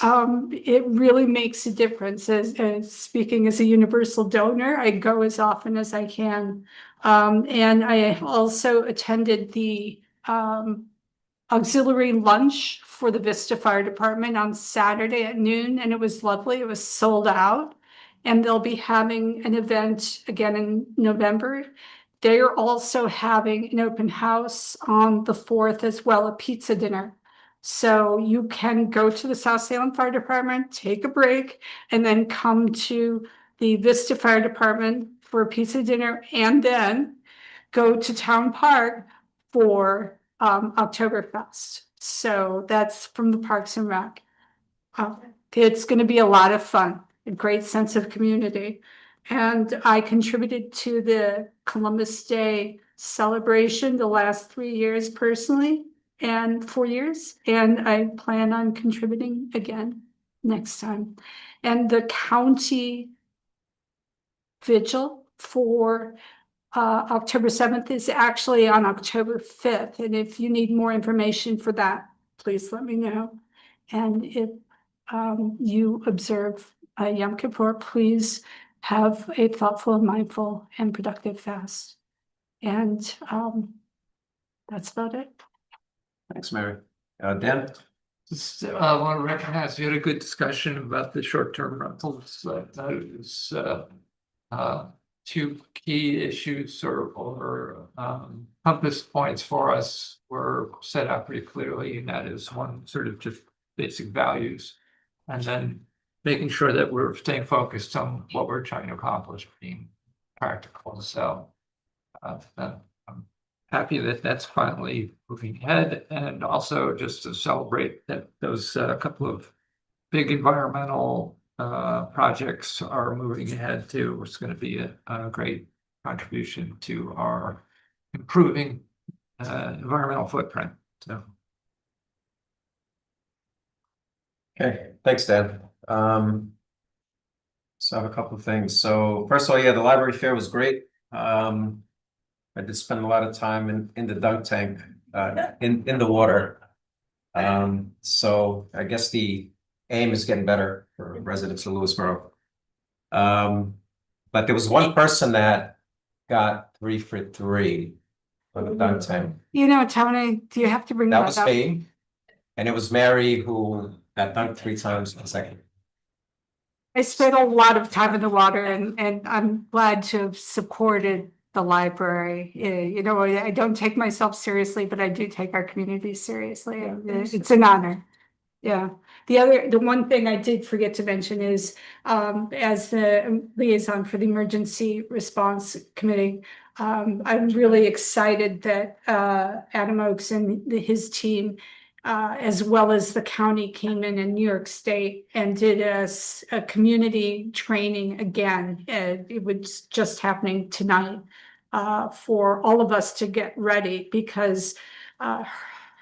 It really makes a difference. As speaking as a universal donor, I go as often as I can. And I also attended the auxiliary lunch for the Vista Fire Department on Saturday at noon, and it was lovely. It was sold out. And they'll be having an event again in November. They are also having an open house on the 4th as well, a pizza dinner. So you can go to the South Salem Fire Department, take a break, and then come to the Vista Fire Department for a pizza dinner, and then go to Town Park for Oktoberfest. So that's from the Parks and Rec. It's going to be a lot of fun, a great sense of community. And I contributed to the Columbus Day celebration the last 3 years personally, and 4 years. And I plan on contributing again next time. And the county vigil for October 7th is actually on October 5th. And if you need more information for that, please let me know. And if you observe Yom Kippur, please have a thoughtful, mindful, and productive fast. And that's about it.
Thanks, Mary. Dan?
Just want to recognize we had a good discussion about the short-term rentals. That is two key issues or compass points for us were set out pretty clearly, and that is one, sort of just basic values, and then making sure that we're staying focused on what we're trying to accomplish, being practical. So I'm happy that that's finally moving ahead, and also just to celebrate that those couple of big environmental projects are moving ahead too. It's going to be a great contribution to our improving environmental footprint. So.
Okay, thanks, Dan. So I have a couple of things. So first of all, yeah, the library fair was great. I did spend a lot of time in the dunk tank, in the water. So I guess the aim is getting better for residents of Lewisboro. But there was one person that got 3 for 3 on the dunk tank.
You know, Tony, do you have to bring
That
that
was
up?
me, and it was Mary who got dunked 3 times in a second.
I spent a lot of time in the water, and I'm glad to have supported the library. You know, I don't take myself seriously, but I do take our community seriously. It's an honor. Yeah. The one thing I did forget to mention is, as the liaison for the Emergency Response Committee, I'm really excited that Adam Oakes and his team, as well as the county, came in New York State and did a community training again. It was just happening tonight for all of us to get ready, because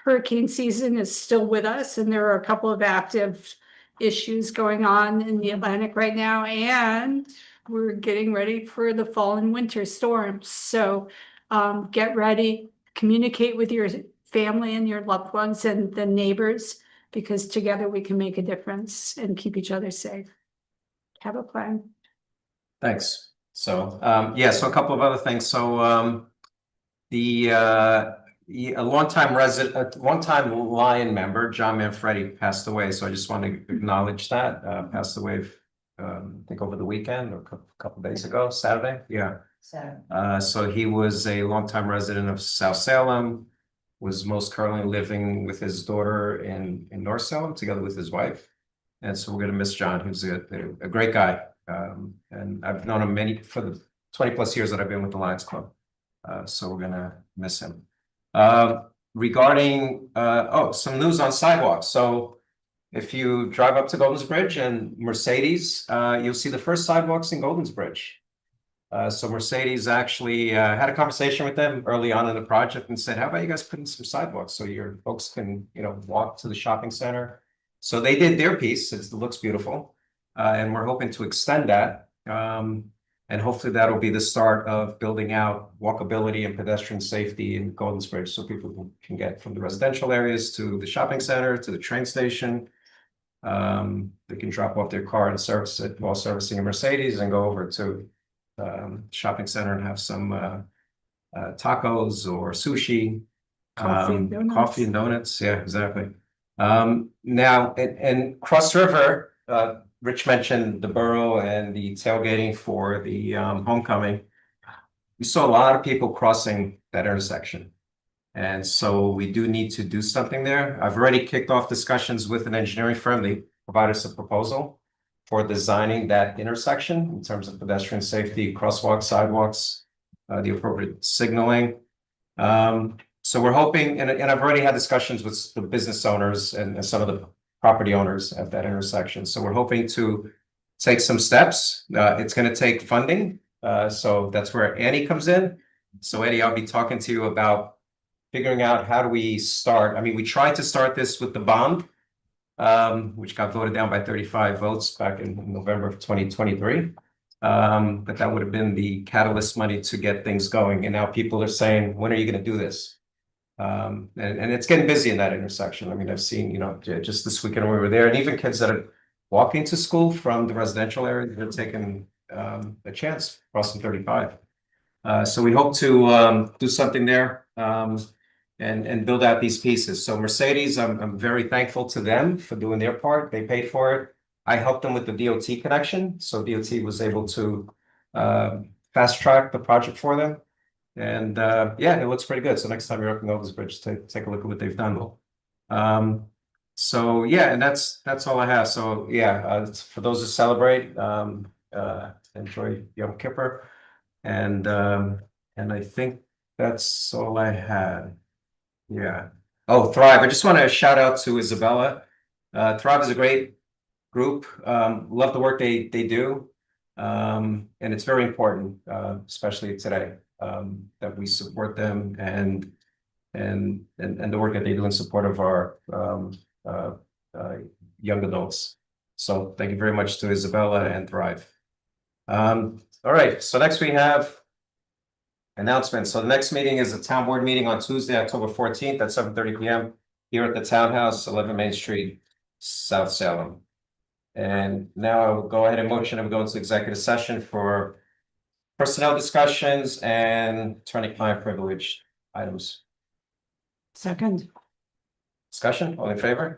hurricane season is still with us, and there are a couple of active issues going on in the Atlantic right now, and we're getting ready for the fall and winter storms. So get ready, communicate with your family and your loved ones and the neighbors, because together we can make a difference and keep each other safe. Have a plan.
Thanks. So yeah, so a couple of other things. So a longtime Lion member, John Manfredi, passed away. So I just want to acknowledge that. Passed away, I think over the weekend or a couple of days ago, Saturday. Yeah. So he was a longtime resident of South Salem, was most currently living with his daughter in North Salem together with his wife. And so we're going to miss John, who's a great guy. And I've known him for the 20 plus years that I've been with the Lions Club. So we're going to miss him. Regarding, some news on sidewalks. So if you drive up to Golden's Bridge and Mercedes, you'll see the first sidewalks in Golden's Bridge. So Mercedes actually had a conversation with them early on in the project and said, how about you guys put in some sidewalks so your folks can, walk to the shopping center, So they did their piece. It looks beautiful. And we're hoping to extend that. And hopefully that'll be the start of building out walkability and pedestrian safety in Golden Bridge, so people can get from the residential areas to the shopping center, to the train station. They can drop off their car and service it while servicing a Mercedes and go over to shopping center and have some tacos or sushi.
Coffee and donuts.
Coffee and donuts, yeah, exactly. Now, and Cross River, Rich mentioned the borough and the tailgating for the homecoming. We saw a lot of people crossing that intersection. And so we do need to do something there. I've already kicked off discussions with an engineering firm. They provided us a proposal for designing that intersection in terms of pedestrian safety, crosswalks, sidewalks, the appropriate signaling. So we're hoping, and I've already had discussions with the business owners and some of the property owners at that intersection. So we're hoping to take some steps. It's going to take funding. So that's where Annie comes in. So Eddie, I'll be talking to you about figuring out how do we start. I mean, we tried to start this with the bond, which got voted down by 35 votes back in November of 2023. But that would have been the catalyst money to get things going. And now people are saying, when are you going to do this? And it's getting busy in that intersection. I mean, I've seen, you know, just this weekend when we were there, and even kids that are walking to school from the residential area, they're taking a chance crossing 35. So we hope to do something there and build out these pieces. So Mercedes, I'm very thankful to them for doing their part. They paid for it. I helped them with the DOT connection. So DOT was able to fast track the project for them. And yeah, it looks pretty good. So next time you're up in Golden Bridge, take a look at what they've done. So yeah, and that's all I have. So yeah, for those who celebrate, enjoy Yom Kippur, and I think that's all I had. Yeah. Oh, Thrive. I just want to shout out to Isabella. Thrive is a great group. Love the work they do, and it's very important, especially today, that we support them and the work that they do in support of our young adults. So thank you very much to Isabella and Thrive. All right, so next we have announcements. So the next meeting is a town board meeting on Tuesday, October 14th at 7:30 p.m. here at the Townhouse, 11 Main Street, South Salem. And now I will go ahead and motion and go into executive session for personnel discussions and attorney-client privilege items.
Second.
Discussion, all in favor?